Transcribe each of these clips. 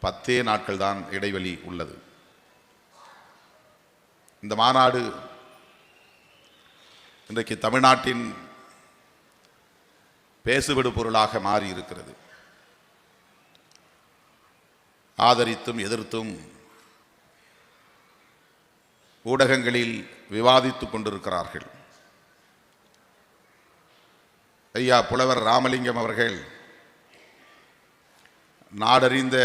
10 நாட்கள் தான் இடைவெளி உள்ளது. இந்த மாநாடு இன்றைக்கு தமிழ்நாட்டின் பேசுபடு பொருளாக மாறி இருக்கிறது. ஆதரித்தும் எதிர்த்தும் ஊடகங்களில் விவாதித்துக் கொண்டிருக்கிறார்கள். ஐயா புலவர் ராமலிங்கம் அவர்கள் நாடறிந்த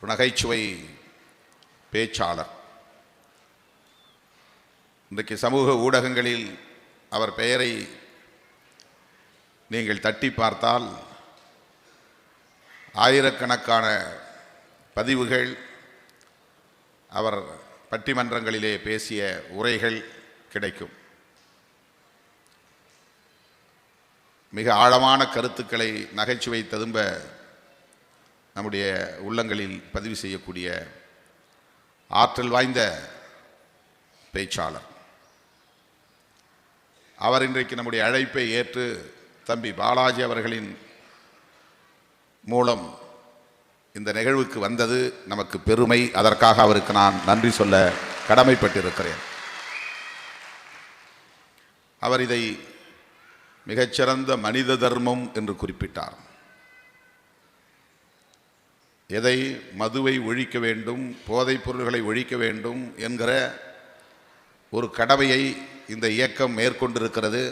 நகைச்சுவை பேச்சாளர். இன்றைக்கு சமூக ஊடகங்களில் அவர் பெயரை நீங்கள் தட்டி பார்த்தால் ஆயிரக்கணக்கான பதிவுகள், அவர் பட்டிமன்றங்களிலே பேசிய உரைகள் கிடைக்கும். மிக ஆழமான கருத்துக்களை நகைச்சுவை ததும்ப நம்முடைய உள்ளங்களில் பதிவு செய்யக்கூடிய ஆற்றல் வாய்ந்த பேச்சாளர். அவர் இன்றைக்கு நம்முடைய அழைப்பை ஏற்று தம்பி பாலாஜி அவர்களின் மூலம் இந்த நிகழ்வுக்கு வந்தது நமக்கு பெருமை. அதற்காக அவருக்கு நான் நன்றி சொல்ல கடமைப்பட்டிருக்கிறேன். அவர் இதை மிகச்சிறந்த மனித தர்மம் என்று குறிப்பிட்டார். எதை மதுவை ஒழிக்க வேண்டும், போதைப் பொருள்களை ஒழிக்க வேண்டும் என்கிற ஒரு கடமையை இந்த இயக்கம் மேற்கொண்டிருக்கிறது.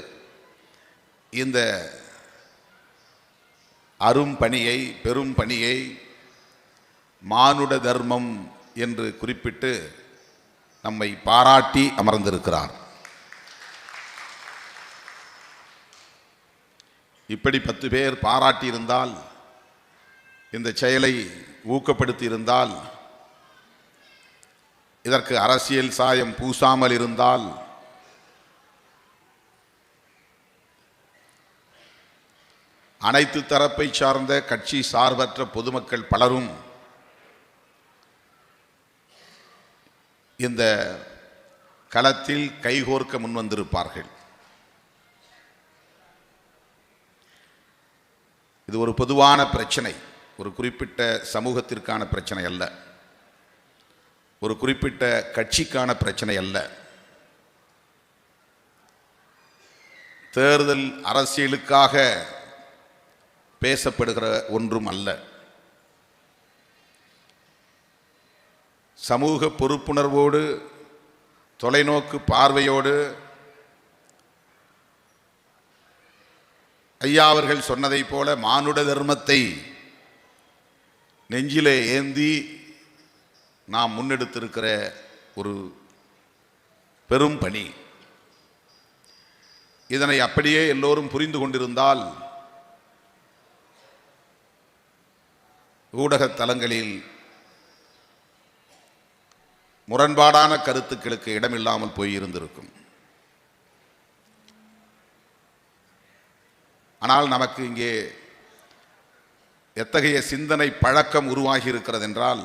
இந்த அரும் பணியை, பெரும் பணியை மானுட தர்மம் என்று குறிப்பிட்டு நம்மை பாராட்டி அமர்ந்திருக்கிறார். இப்படி 10 பேர் பாராட்டியிருந்தால், இந்த செயலை ஊக்கப்படுத்தி இருந்தால், இதற்கு அரசியல் சாயம் பூசாமல் இருந்தால், அனைத்து தரப்பை சார்ந்த கட்சி சார்பற்ற பொதுமக்கள் பலரும் இந்த களத்தில் கைகோர்க்க முன்வந்திருப்பார்கள். இது ஒரு பொதுவான பிரச்சனை, ஒரு குறிப்பிட்ட சமூகத்திற்கான பிரச்சனை அல்ல, ஒரு குறிப்பிட்ட கட்சிக்கான பிரச்சனை அல்ல, தேர்தல் அரசியலுக்காக பேசப்படுகிற ஒன்றும் அல்ல. சமூக பொறுப்புணர்வோடு, தொலைநோக்கு பார்வையோடு ஐயா அவர்கள் சொன்னதைப் போல மானுட தர்மத்தை நெஞ்சிலே ஏந்தி நாம் முன்னெடுத்திருக்கிற ஒரு பெரும் பணி. இதனை அப்படியே எல்லோரும் புரிந்து கொண்டிருந்தால் ஊடகத் தளங்களில் முரண்பாடான கருத்துக்களுக்கு இடமில்லாமல் போயிருந்திருக்கும். ஆனால் நமக்கு இங்கே எத்தகைய சிந்தனை பழக்கம் உருவாகி இருக்கிறது என்றால்,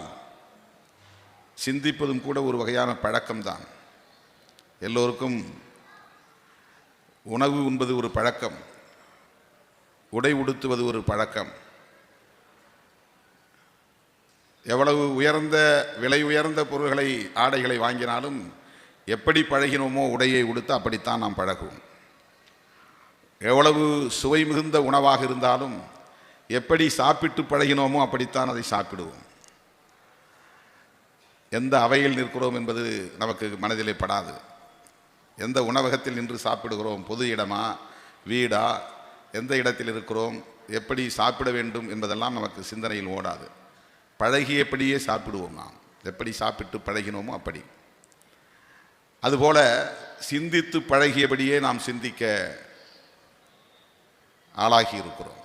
சிந்திப்பதும் கூட ஒரு வகையான பழக்கம்தான். எல்லோருக்கும் உணவு உண்பது ஒரு பழக்கம், உடை உடுத்துவது ஒரு பழக்கம். எவ்வளவு உயர்ந்த விலை உயர்ந்த பொருள்களை, ஆடைகளை வாங்கினாலும் எப்படி பழகினோமோ உடையை உடுத்த அப்படித்தான் நாம் பழகுவோம். எவ்வளவு சுவை மிகுந்த உணவாக இருந்தாலும் எப்படி சாப்பிட்டு பழகினோமோ அப்படித்தான் அதை சாப்பிடுவோம். எந்த அவையில் நிற்கிறோம் என்பது நமக்கு மனதிலே படாது. எந்த உணவகத்தில் நின்று சாப்பிடுகிறோம், பொது இடமா வீடா, எந்த இடத்தில் இருக்கிறோம், எப்படி சாப்பிட வேண்டும் என்பதெல்லாம் நமக்கு சிந்தனையில் ஓடாது. பழகியபடியே சாப்பிடுவோம். நாம் எப்படி சாப்பிட்டு பழகினோமோ அப்படி. அதுபோல சிந்தித்து பழகியபடியே நாம் சிந்திக்க ஆளாகி இருக்கிறோம்.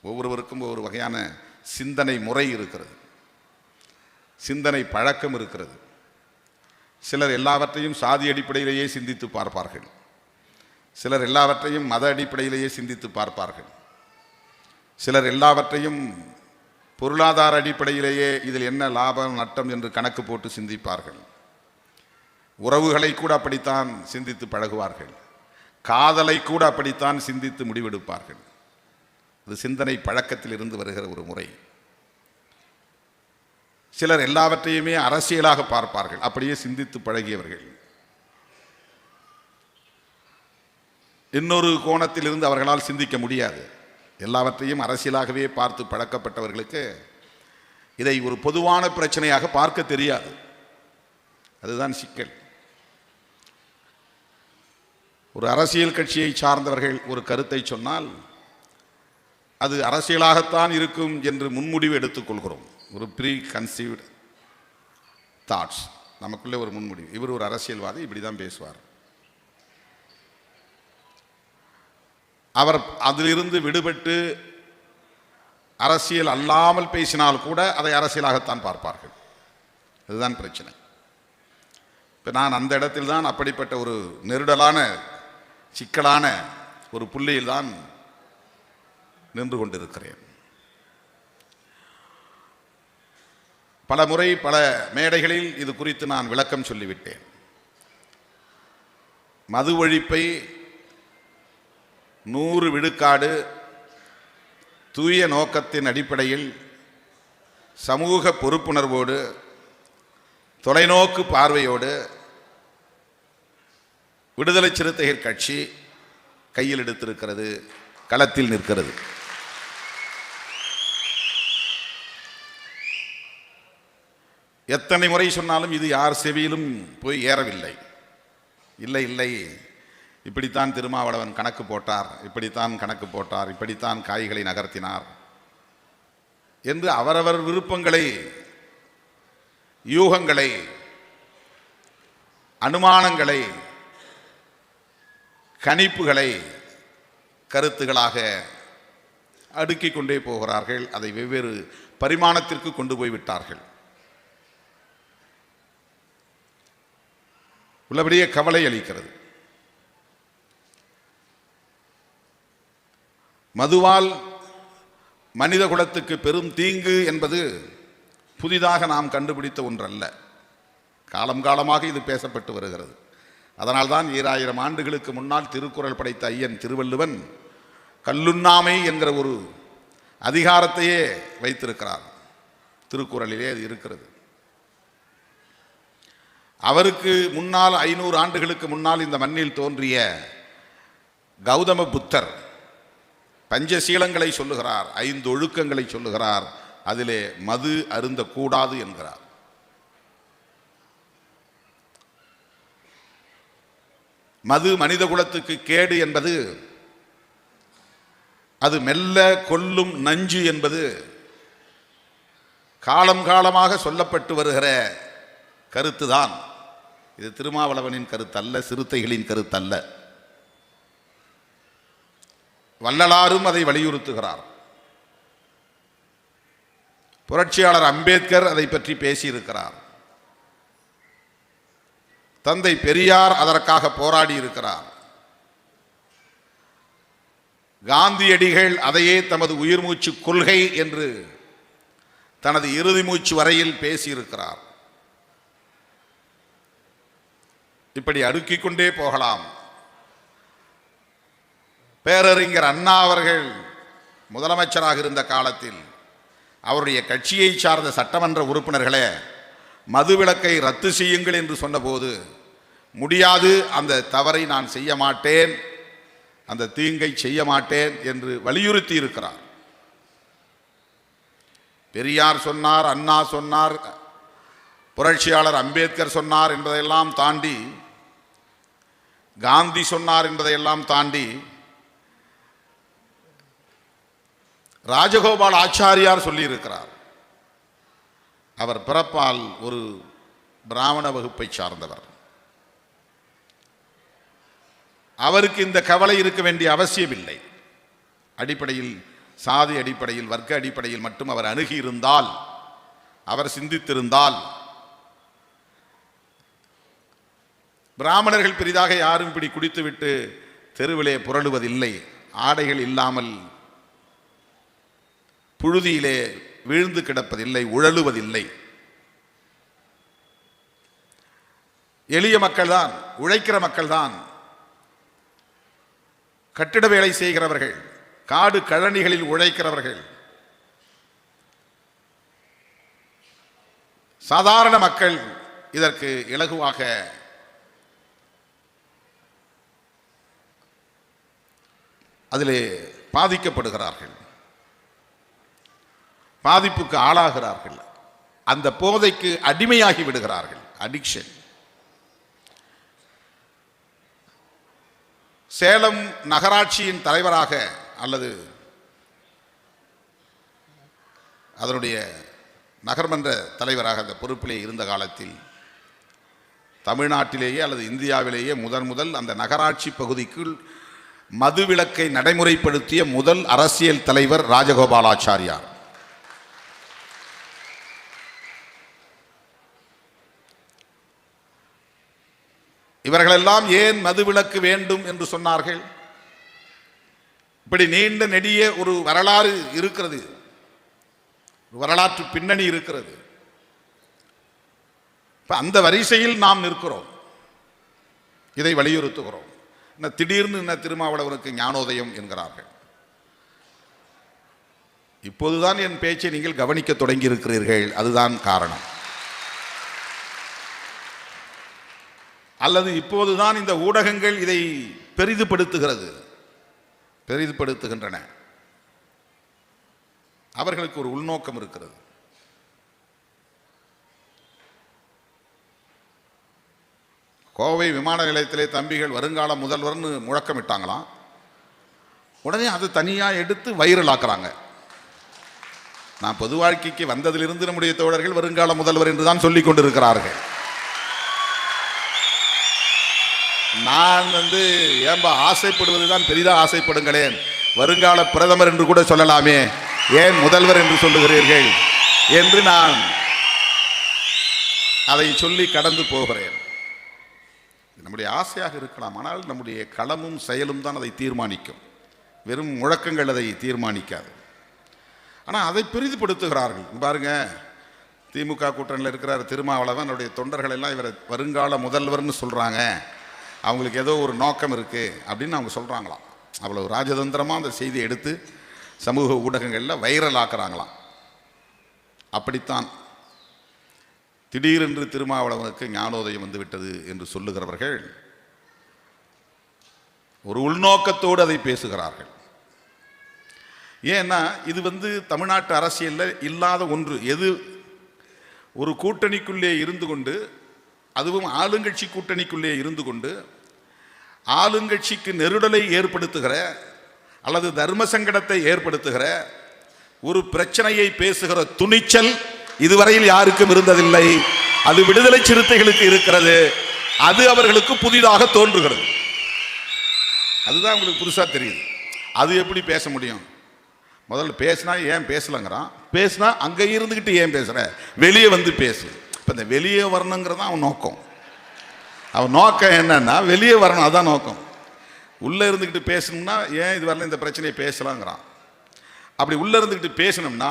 ஒவ்வொருவருக்கும் ஒவ்வொரு வகையான சிந்தனை முறை இருக்கிறது, சிந்தனை பழக்கம் இருக்கிறது. சிலர் எல்லாவற்றையும் சாதி அடிப்படையிலேயே சிந்தித்து பார்ப்பார்கள், சிலர் எல்லாவற்றையும் மத அடிப்படையிலேயே சிந்தித்து பார்ப்பார்கள், சிலர் எல்லாவற்றையும் பொருளாதார அடிப்படையிலேயே இதில் என்ன லாபம் நட்டம் என்று கணக்கு போட்டு சிந்திப்பார்கள். உறவுகளை கூட அப்படித்தான் சிந்தித்து பழகுவார்கள், காதலை கூட அப்படித்தான் சிந்தித்து முடிவெடுப்பார்கள். இது சிந்தனை பழக்கத்தில் இருந்து வருகிற ஒரு முறை. சிலர் எல்லாவற்றையுமே அரசியலாக பார்ப்பார்கள், அப்படியே சிந்தித்து பழகியவர்கள். இன்னொரு கோணத்திலிருந்து அவர்களால் சிந்திக்க முடியாது. எல்லாவற்றையும் அரசியலாகவே பார்த்து பழக்கப்பட்டவர்களுக்கு இதை ஒரு பொதுவான பிரச்சனையாக பார்க்க தெரியாது. அதுதான் சிக்கல். ஒரு அரசியல் கட்சியை சார்ந்தவர்கள் ஒரு கருத்தை சொன்னால் அது அரசியலாகத்தான் இருக்கும் என்று முன்முடிவு எடுத்துக்கொள்கிறோம். ஒரு ப்ரீ கன்சீவ்டு தாட்ஸ், நமக்குள்ளே ஒரு முன்முடிவு. இவர் ஒரு அரசியல்வாதி, இப்படி தான் பேசுவார். அவர் அதிலிருந்து விடுபட்டு அரசியல் அல்லாமல் பேசினால் கூட அதை அரசியலாகத்தான் பார்ப்பார்கள். அதுதான் பிரச்சனை. இப்போ நான் அந்த இடத்தில் தான் அப்படிப்பட்ட ஒரு நெருடலான சிக்கலான ஒரு புள்ளியில் தான் நின்று கொண்டிருக்கிறேன். பல முறை பல மேடைகளில் இது குறித்து நான் விளக்கம் சொல்லிவிட்டேன். மது ஒழிப்பை 100 விழுக்காடு தூய நோக்கத்தின் அடிப்படையில் சமூக பொறுப்புணர்வோடு தொலைநோக்கு பார்வையோடு விடுதலை சிறுத்தைகள் கட்சி கையில் எடுத்திருக்கிறது, களத்தில் நிற்கிறது. எத்தனை முறை சொன்னாலும் இது யார் செவியிலும் போய் ஏறவில்லை. இல்லை இல்லை, இப்படித்தான் திருமாவளவன் கணக்கு போட்டார், இப்படித்தான் கணக்கு போட்டார், இப்படித்தான் காய்களை நகர்த்தினார் என்று அவரவர் விருப்பங்களை, யூகங்களை, அனுமானங்களை, கணிப்புகளை கருத்துகளாக அடுக்கிக் கொண்டே போகிறார்கள். அதை வெவ்வேறு பரிமாணத்திற்கு கொண்டு போய்விட்டார்கள். உள்ளபடியே கவலை அளிக்கிறது. மதுவால் மனித குலத்துக்கு பெரும் தீங்கு என்பது புதிதாக நாம் கண்டுபிடித்த ஒன்றல்ல. காலம் காலமாக இது பேசப்பட்டு வருகிறது. அதனால்தான் 2000 ஆண்டுகளுக்கு முன்னால் திருக்குறள் படைத்த ஐயன் திருவள்ளுவன் கல்லுண்ணாமை என்கிற ஒரு அதிகாரத்தையே வைத்திருக்கிறார். திருக்குறளிலே அது இருக்கிறது. அவருக்கு முன்னால் 500 ஆண்டுகளுக்கு முன்னால் இந்த மண்ணில் தோன்றிய கௌதம புத்தர் பஞ்சசீலங்களை சொல்லுகிறார், 5 ஒழுக்கங்களை சொல்லுகிறார். அதிலே மது அருந்தக்கூடாது என்கிறார். மது மனித குலத்துக்கு கேடு என்பது, அது மெல்ல கொல்லும் நஞ்சு என்பது காலம் காலமாக சொல்லப்பட்டு வருகிற கருத்துதான். இது திருமாவளவனின் கருத்தல்ல, சிறுத்தைகளின் கருத்தல்ல. வள்ளலாரும் அதை வலியுறுத்துகிறார். புரட்சியாளர் அம்பேத்கர் அதை பற்றி பேசியிருக்கிறார். தந்தை பெரியார் அதற்காக போராடி இருக்கிறார். காந்தியடிகள் அதையே தமது உயிர் மூச்சு கொள்கை என்று தனது இறுதி மூச்சு வரையில் பேசியிருக்கிறார். இப்படி அடுக்கிக் கொண்டே போகலாம். பேரறிஞர் அண்ணா அவர்கள் முதலமைச்சராக இருந்த காலத்தில் அவருடைய கட்சியை சார்ந்த சட்டமன்ற உறுப்பினர்களே மதுவிலக்கை ரத்து செய்யுங்கள் என்று சொன்னபோது, முடியாது, அந்த தவறை நான் செய்ய மாட்டேன், அந்த தீங்கை செய்ய மாட்டேன் என்று வலியுறுத்தி இருக்கிறார். பெரியார் சொன்னார், அண்ணா சொன்னார், புரட்சியாளர் அம்பேத்கர் சொன்னார் என்பதையெல்லாம் தாண்டி, காந்தி சொன்னார் என்பதையெல்லாம் தாண்டி, ராஜகோபால் ஆச்சாரியார் சொல்லியிருக்கிறார். அவர் பிறப்பால் ஒரு பிராமண வகுப்பை சார்ந்தவர். அவருக்கு இந்த கவலை இருக்க வேண்டிய அவசியமில்லை. அடிப்படையில், சாதி அடிப்படையில், வர்க்க அடிப்படையில் மட்டும் அவர் அணுகியிருந்தால், அவர் சிந்தித்திருந்தால், பிராமணர்கள் பெரிதாக யாரும் இப்படி குடித்துவிட்டு தெருவிலே புரளுவதில்லை, ஆடைகள் இல்லாமல் புழுதியிலே வீழ்ந்து கிடப்பதில்லை, உழலுவதில்லை. எளிய மக்கள் தான், உழைக்கிற மக்கள் தான், கட்டிட வேலை செய்கிறவர்கள், காடு கழனிகளில் உழைக்கிறவர்கள், சாதாரண மக்கள் இதற்கு இலகுவாக அதிலே பாதிக்கப்படுகிறார்கள், பாதிப்புக்கு ஆளாகிறார்கள், அந்த போதைக்கு அடிமையாகி விடுகிறார்கள். அடிக்ஷன். சேலம் நகராட்சியின் தலைவராக அல்லது அதனுடைய நகர்மன்ற தலைவராக அந்த பொறுப்பிலே இருந்த காலத்தில் தமிழ்நாட்டிலேயே அல்லது இந்தியாவிலேயே முதல் அந்த நகராட்சி பகுதிக்குள் மதுவிலக்கை நடைமுறைப்படுத்திய முதல் அரசியல் தலைவர் ராஜகோபாலாச்சாரியார். இவர்களெல்லாம் ஏன் மதுவிலக்கு வேண்டும் என்று சொன்னார்கள்? இப்படி நீண்ட நெடிய ஒரு வரலாறு இருக்கிறது, வரலாற்று பின்னணி இருக்கிறது. அந்த வரிசையில் நாம் நிற்கிறோம், இதை வலியுறுத்துகிறோம். திடீர்னு திருமாவளவனுக்கு ஞானோதயம் என்கிறார்கள். இப்போதுதான் என் பேச்சை நீங்கள் கவனிக்க தொடங்கி இருக்கிறீர்கள், அதுதான் காரணம். அல்லது இப்போதுதான் இந்த ஊடகங்கள் இதை பெரிதுபடுத்துகின்றன. அவர்களுக்கு ஒரு உள்நோக்கம் இருக்கிறது. கோவை விமான நிலையத்திலே தம்பிகள் வருங்கால முதல்வர்னு முழக்கமிட்டாங்களாம். உடனே அது தனியாக எடுத்து வைரல் ஆக்குறாங்க. நான் பொது வாழ்க்கைக்கு வந்ததிலிருந்து நம்முடைய தோழர்கள் வருங்கால முதல்வர் என்று தான் சொல்லிக் கொண்டிருக்கிறார்கள். நான் ஏன்பா ஆசைப்படுவதுதான் பெரிதாக ஆசைப்படுங்களேன், வருங்கால பிரதமர் என்று கூட சொல்லலாமே, ஏன் முதல்வர் என்று சொல்லுகிறீர்கள் என்று நான் அதை சொல்லி கடந்து போகிறேன். நம்முடைய ஆசையாக இருக்கலாம், ஆனால் நம்முடைய களமும் செயலும் தான் அதை தீர்மானிக்கும். வெறும் முழக்கங்கள் அதை தீர்மானிக்காது. ஆனால் அதை பெரிதுபடுத்துகிறார்கள். பாருங்க, திமுக கூட்டணியில் இருக்கிறார் திருமாவளவன், அவருடைய தொண்டர்கள் எல்லாம் இவரை வருங்கால முதல்வர்னு சொல்கிறாங்க, அவங்களுக்கு ஏதோ ஒரு நோக்கம் இருக்குது அப்படின்னு அவங்க சொல்கிறாங்களாம். அவ்வளவு ராஜதந்திரமாக அந்த செய்தியை எடுத்து சமூக ஊடகங்களில் வைரல் ஆக்குறாங்களாம். அப்படித்தான் திடீரென்று திருமாவளவனுக்கு ஞானோதயம் வந்துவிட்டது என்று சொல்லுகிறவர்கள் ஒரு உள்நோக்கத்தோடு அதை பேசுகிறார்கள். ஏன்னா இது தமிழ்நாட்டு அரசியலில் இல்லாத ஒன்று. எது ஒரு கூட்டணிக்குள்ளே இருந்து கொண்டு, அதுவும் ஆளுங்கட்சி கூட்டணிக்குள்ளே இருந்து கொண்டு ஆளுங்கட்சிக்கு நெருடலை ஏற்படுத்துகிற அல்லது தர்ம சங்கடத்தை ஏற்படுத்துகிற ஒரு பிரச்சனையை பேசுகிற துணிச்சல் இதுவரையில் யாருக்கும் இருந்ததில்லை. அது விடுதலை சிறுத்தைகளுக்கு இருக்கிறது. அது அவர்களுக்கு புதிதாக தோன்றுகிறது. அதுதான் உங்களுக்கு புதுசாக தெரியுது. அது எப்படி பேச முடியும்? முதல்ல பேசினா ஏன் பேசலங்கிறான், பேசினா அங்கே இருந்துக்கிட்டு ஏன் பேசுகிற, வெளியே வந்து பேசு. இப்போ இந்த வெளியே வரணுங்கிறது தான் அவன் நோக்கம். அவன் நோக்கம் என்னன்னா வெளியே வரணும், அதான் நோக்கம். உள்ளே இருந்துக்கிட்டு பேசணும்னா ஏன் இது வரல இந்த பிரச்சனையை பேசலாங்கிறான். அப்படி உள்ளே இருந்துக்கிட்டு பேசணும்னா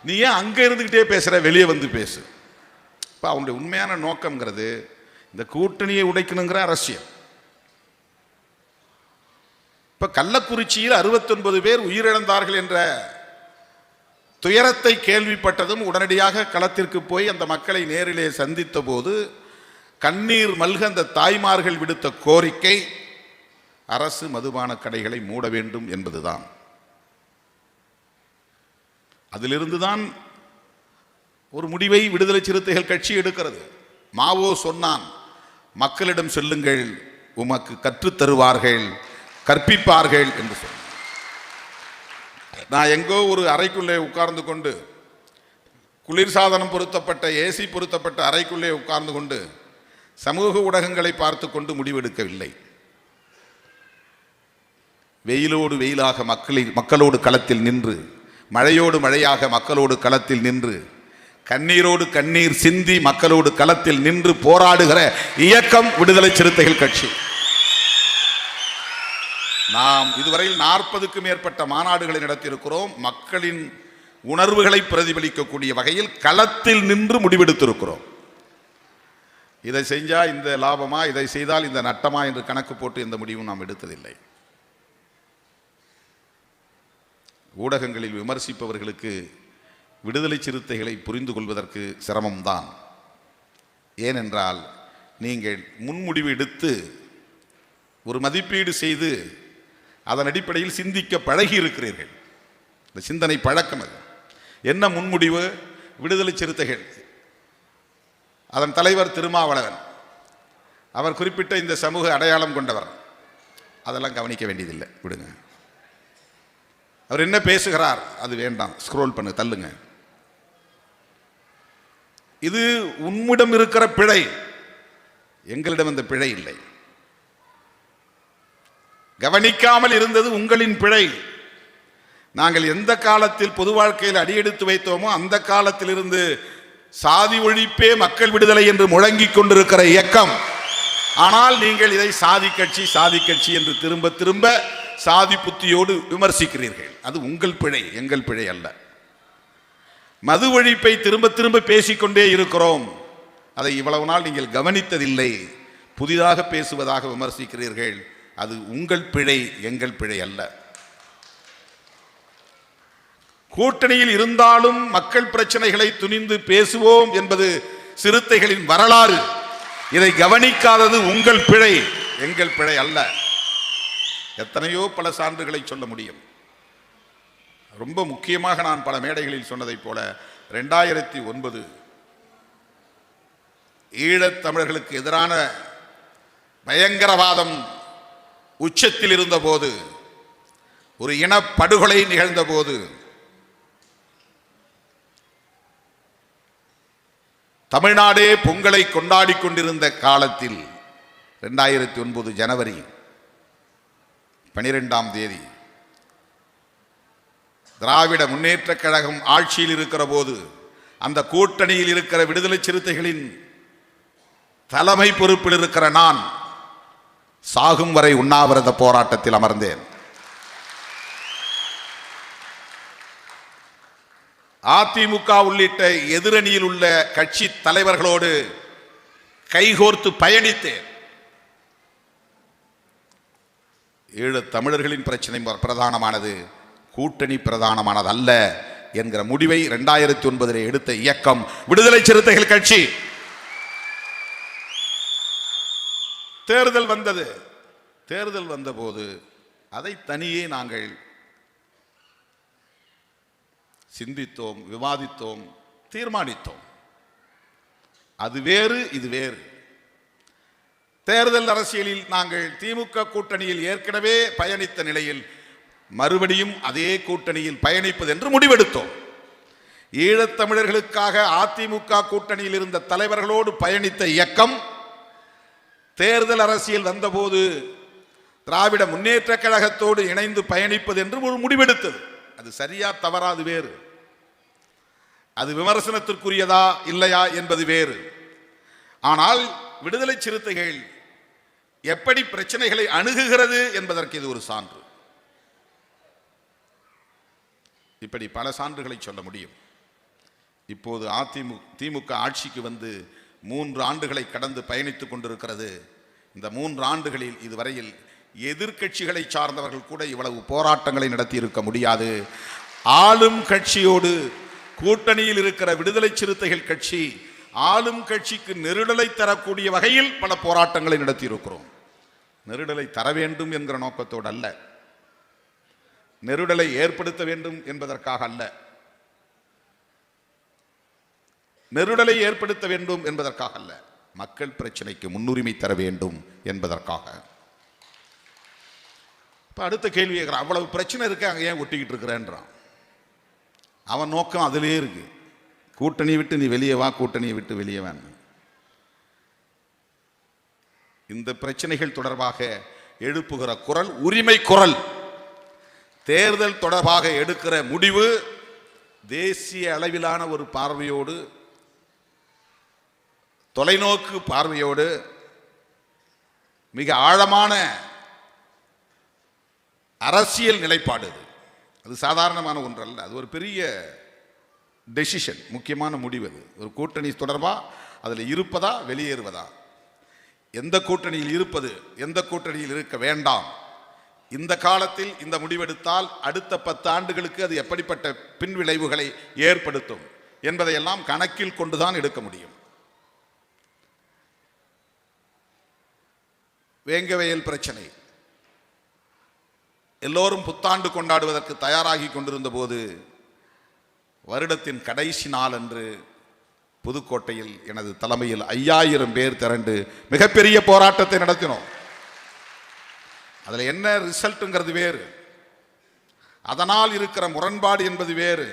நீ ஏன் அங்கே இருந்துக்கிட்டே பேசுகிற, வெளியே வந்து பேசு. இப்போ அவனுடைய உண்மையான நோக்கம்ங்கிறது இந்த கூட்டணியை உடைக்கணுங்கிற அரசியல். இப்போ கள்ளக்குறிச்சியில் 69 பேர் உயிரிழந்தார்கள் என்ற துயரத்தை கேள்விப்பட்டதும் உடனடியாக களத்திற்கு போய் அந்த மக்களை நேரிலே சந்தித்த போது கண்ணீர் மல்க அந்த தாய்மார்கள் விடுத்த கோரிக்கை அரசு மதுபான கடைகளை மூட வேண்டும் என்பதுதான். அதிலிருந்துதான் ஒரு முடிவை விடுதலை சிறுத்தைகள் கட்சி எடுக்கிறது. மாவோ சொன்னான், மக்களிடம் செல்லுங்கள், உமக்கு கற்றுத்தருவார்கள், கற்பிப்பார்கள் என்று சொன்னார். நான் எங்கோ ஒரு அறைக்குள்ளே உட்கார்ந்து கொண்டு, குளிர்சாதனம் பொருத்தப்பட்ட ஏசி பொருத்தப்பட்ட அறைக்குள்ளே உட்கார்ந்து கொண்டு சமூக ஊடகங்களை பார்த்து கொண்டு முடிவெடுக்கவில்லை. வெயிலோடு வெயிலாக மக்களோடு களத்தில் நின்று, மழையோடு மழையாக மக்களோடு களத்தில் நின்று, கண்ணீரோடு கண்ணீர் சிந்தி மக்களோடு களத்தில் நின்று போராடுகிற இயக்கம் விடுதலை சிறுத்தைகள் கட்சி. நாம் இதுவரையில் 40க்கும் மேற்பட்ட மாநாடுகளை நடத்தியிருக்கிறோம். மக்களின் உணர்வுகளை பிரதிபலிக்கக்கூடிய வகையில் களத்தில் நின்று முடிவெடுத்திருக்கிறோம். இதை செஞ்சால் இந்த லாபமா, இதை செய்தால் இந்த நட்டமா என்று கணக்கு போட்டு எந்த முடிவும் நாம் எடுத்ததில்லை. ஊடகங்களில் விமர்சிப்பவர்களுக்கு விடுதலை சிறுத்தைகளை புரிந்து கொள்வதற்கு சிரமம்தான். ஏனென்றால் நீங்கள் முன்முடிவு எடுத்து ஒரு மதிப்பீடு செய்து அதன் அடிப்படையில் சிந்திக்க பழகி இருக்கிறீர்கள். இந்த சிந்தனை பழக்கம் அது. என்ன முன்முடிவு? விடுதலை சிறுத்தைகள், அதன் தலைவர் திருமாவளவன், அவர் குறிப்பிட்ட இந்த சமூக அடையாளம் கொண்டவர். அதெல்லாம் கவனிக்க வேண்டியதில்லை, விடுங்க. அவர் என்ன பேசுகிறார் அது வேண்டாம், ஸ்க்ரோல் பண்ணு, தள்ளுங்க. இது உம்மிடம் இருக்கிற பிழை, எங்களிடம் அந்த பிழை இல்லை. கவனிக்காமல் இருந்தது உங்களின் பிழை. நாங்கள் எந்த காலத்தில் பொது வாழ்க்கையில் அடியெடுத்து வைத்தோமோ அந்த காலத்திலிருந்து சாதி ஒழிப்பே மக்கள் விடுதலை என்று முழங்கிக் கொண்டிருக்கிற இயக்கம். ஆனால் நீங்கள் இதை சாதி கட்சி என்று திரும்ப திரும்ப சாதி புத்தியோடு விமர்சிக்கிறீர்கள். அது உங்கள் பிழை, எங்கள் பிழை அல்ல. மது ஒழிப்பை திரும்ப திரும்ப பேசிக்கொண்டே இருக்கிறோம். அதை இவ்வளவு நாள் நீங்கள் கவனித்ததில்லை. புதிதாக பேசுவதாக விமர்சிக்கிறீர்கள். அது உங்கள் பிழை, எங்கள் பிழை அல்ல. கூட்டணியில் இருந்தாலும் மக்கள் பிரச்சனைகளை துணிந்து பேசுவோம் என்பது சிறுத்தைகளின் வரலாறு. இதை கவனிக்காதது உங்கள் பிழை, எங்கள் பிழை அல்ல. எத்தனையோ பல சான்றுகளை சொல்ல முடியும். ரொம்ப முக்கியமாக நான் பல மேடைகளில் சொன்னதைப் போல 2009 ஈழத் தமிழர்களுக்கு எதிரான பயங்கரவாதம் உச்சத்தில் இருந்தபோது, ஒரு இனப்படுகொலை நிகழ்ந்த போது, தமிழ்நாடே பொங்கலை கொண்டாடி கொண்டிருந்த காலத்தில் 2009 ஜனவரி 12ஆம் தேதி திராவிட முன்னேற்றக் கழகம் ஆட்சியில் இருக்கிற போது, அந்த கூட்டணியில் இருக்கிற விடுதலை சிறுத்தைகளின் தலைமை பொறுப்பில் இருக்கிற நான் சாகும் வரை உண்ணாவிரத போராட்டத்தில் அமர்ந்தேன். அதிமுக உள்ளிட்ட எதிரணியில் உள்ள கட்சி தலைவர்களோடு கைகோர்த்து பயணித்தேன். ஈழத் தமிழர்களின் பிரச்சனை பிரதானமானது, கூட்டணி பிரதானமானது அல்ல என்கிற முடிவை 2009 எடுத்த இயக்கம் விடுதலை சிறுத்தைகள் கட்சி. தேர்தல் வந்தது. தேர்தல் வந்தபோது அதை தனியே நாங்கள் சிந்தித்தோம், விவாதித்தோம், தீர்மானித்தோம். அது வேறு, இது வேறு. தேர்தல் அரசியலில் நாங்கள் திமுக கூட்டணியில் ஏற்கனவே பயணித்த நிலையில் மறுபடியும் அதே கூட்டணியில் பயணிப்பது என்று முடிவெடுத்தோம். ஈழத்தமிழர்களுக்காக அதிமுக கூட்டணியில் இருந்த தலைவர்களோடு பயணித்த இயக்கம் தேர்தல் அரசியல் வந்தபோது திராவிட முன்னேற்றக் கழகத்தோடு இணைந்து பயணிப்பது என்று ஒரு முடிவெடுத்தது. அது சரியா தவறா அது வேறு. அது விமர்சனத்திற்குரியதா இல்லையா என்பது வேறு. ஆனால் விடுதலை சிறுத்தைகள் எப்படி பிரச்சனைகளை அணுகுகிறது என்பதற்கு இது ஒரு சான்று. இப்படி பல சான்றுகளை சொல்ல முடியும். இப்போது திமுக ஆட்சிக்கு வந்து 3 ஆண்டுகளை கடந்து பயணித்துக் கொண்டிருக்கிறது. இந்த 3 ஆண்டுகளில் இதுவரையில் எதிர்கட்சிகளை சார்ந்தவர்கள் கூட இவ்வளவு போராட்டங்களை நடத்தி இருக்க முடியாது. ஆளும் கட்சியோடு கூட்டணியில் இருக்கிற விடுதலை சிறுத்தைகள் கட்சி ஆளும் கட்சிக்கு நெருடலை தரக்கூடிய வகையில் பல போராட்டங்களை நடத்தி இருக்கிறோம். நெருடலை தர வேண்டும் என்கிற நோக்கத்தோடு அல்ல, நெருடலை ஏற்படுத்த வேண்டும் என்பதற்காக அல்ல, நெருடலை ஏற்படுத்த வேண்டும் என்பதற்காக அல்ல, மக்கள் பிரச்சனைக்கு முன்னுரிமை தர வேண்டும் என்பதற்காக. இப்போ அடுத்த கேள்வி கேட்குறான், அவ்வளவு பிரச்சனை இருக்கு, அங்கே ஏன் ஒட்டிக்கிட்டு இருக்கிறேன்றான். அவன் நோக்கம் அதிலே இருக்கு. கூட்டணியை விட்டு நீ வெளியே வா, கூட்டணியை விட்டு வெளியே வேணும். இந்த பிரச்சனைகள் தொடர்பாக எழுப்புகிற குரல் உரிமை குரல். தேர்தல் தொடர்பாக எடுக்கிற முடிவு தேசிய அளவிலான ஒரு பார்வையோடு, தொலைநோக்கு பார்வையோடு, மிக ஆழமான அரசியல் நிலைப்பாடு. அது சாதாரணமான ஒன்றல்ல, அது ஒரு பெரிய டெசிஷன், முக்கியமான முடிவு. அது ஒரு கூட்டணி தொடர்பாக அதில் இருப்பதா வெளியேறுவதா, எந்த கூட்டணியில் இருப்பது, எந்த கூட்டணியில் இருக்க வேண்டாம், இந்த காலத்தில் இந்த முடிவெடுத்தால் அடுத்த 10 ஆண்டுகளுக்கு அது எப்படிப்பட்ட பின்விளைவுகளை ஏற்படுத்தும் என்பதையெல்லாம் கணக்கில் கொண்டுதான் எடுக்க முடியும். வேங்கவயல் பிரச்சனை. எல்லோரும் புத்தாண்டு கொண்டாடுவதற்கு தயாராகி கொண்டிருந்த போது வருடத்தின் கடைசி நாள் அன்று புதுக்கோட்டையில் எனது தலைமையில் 5000 பேர் திரண்டு மிகப்பெரிய போராட்டத்தை நடத்தினோம். அதில் என்ன ரிசல்ட்டுங்கிறது வேறு, அதனால் இருக்கிற முரண்பாடு என்பது வேறு.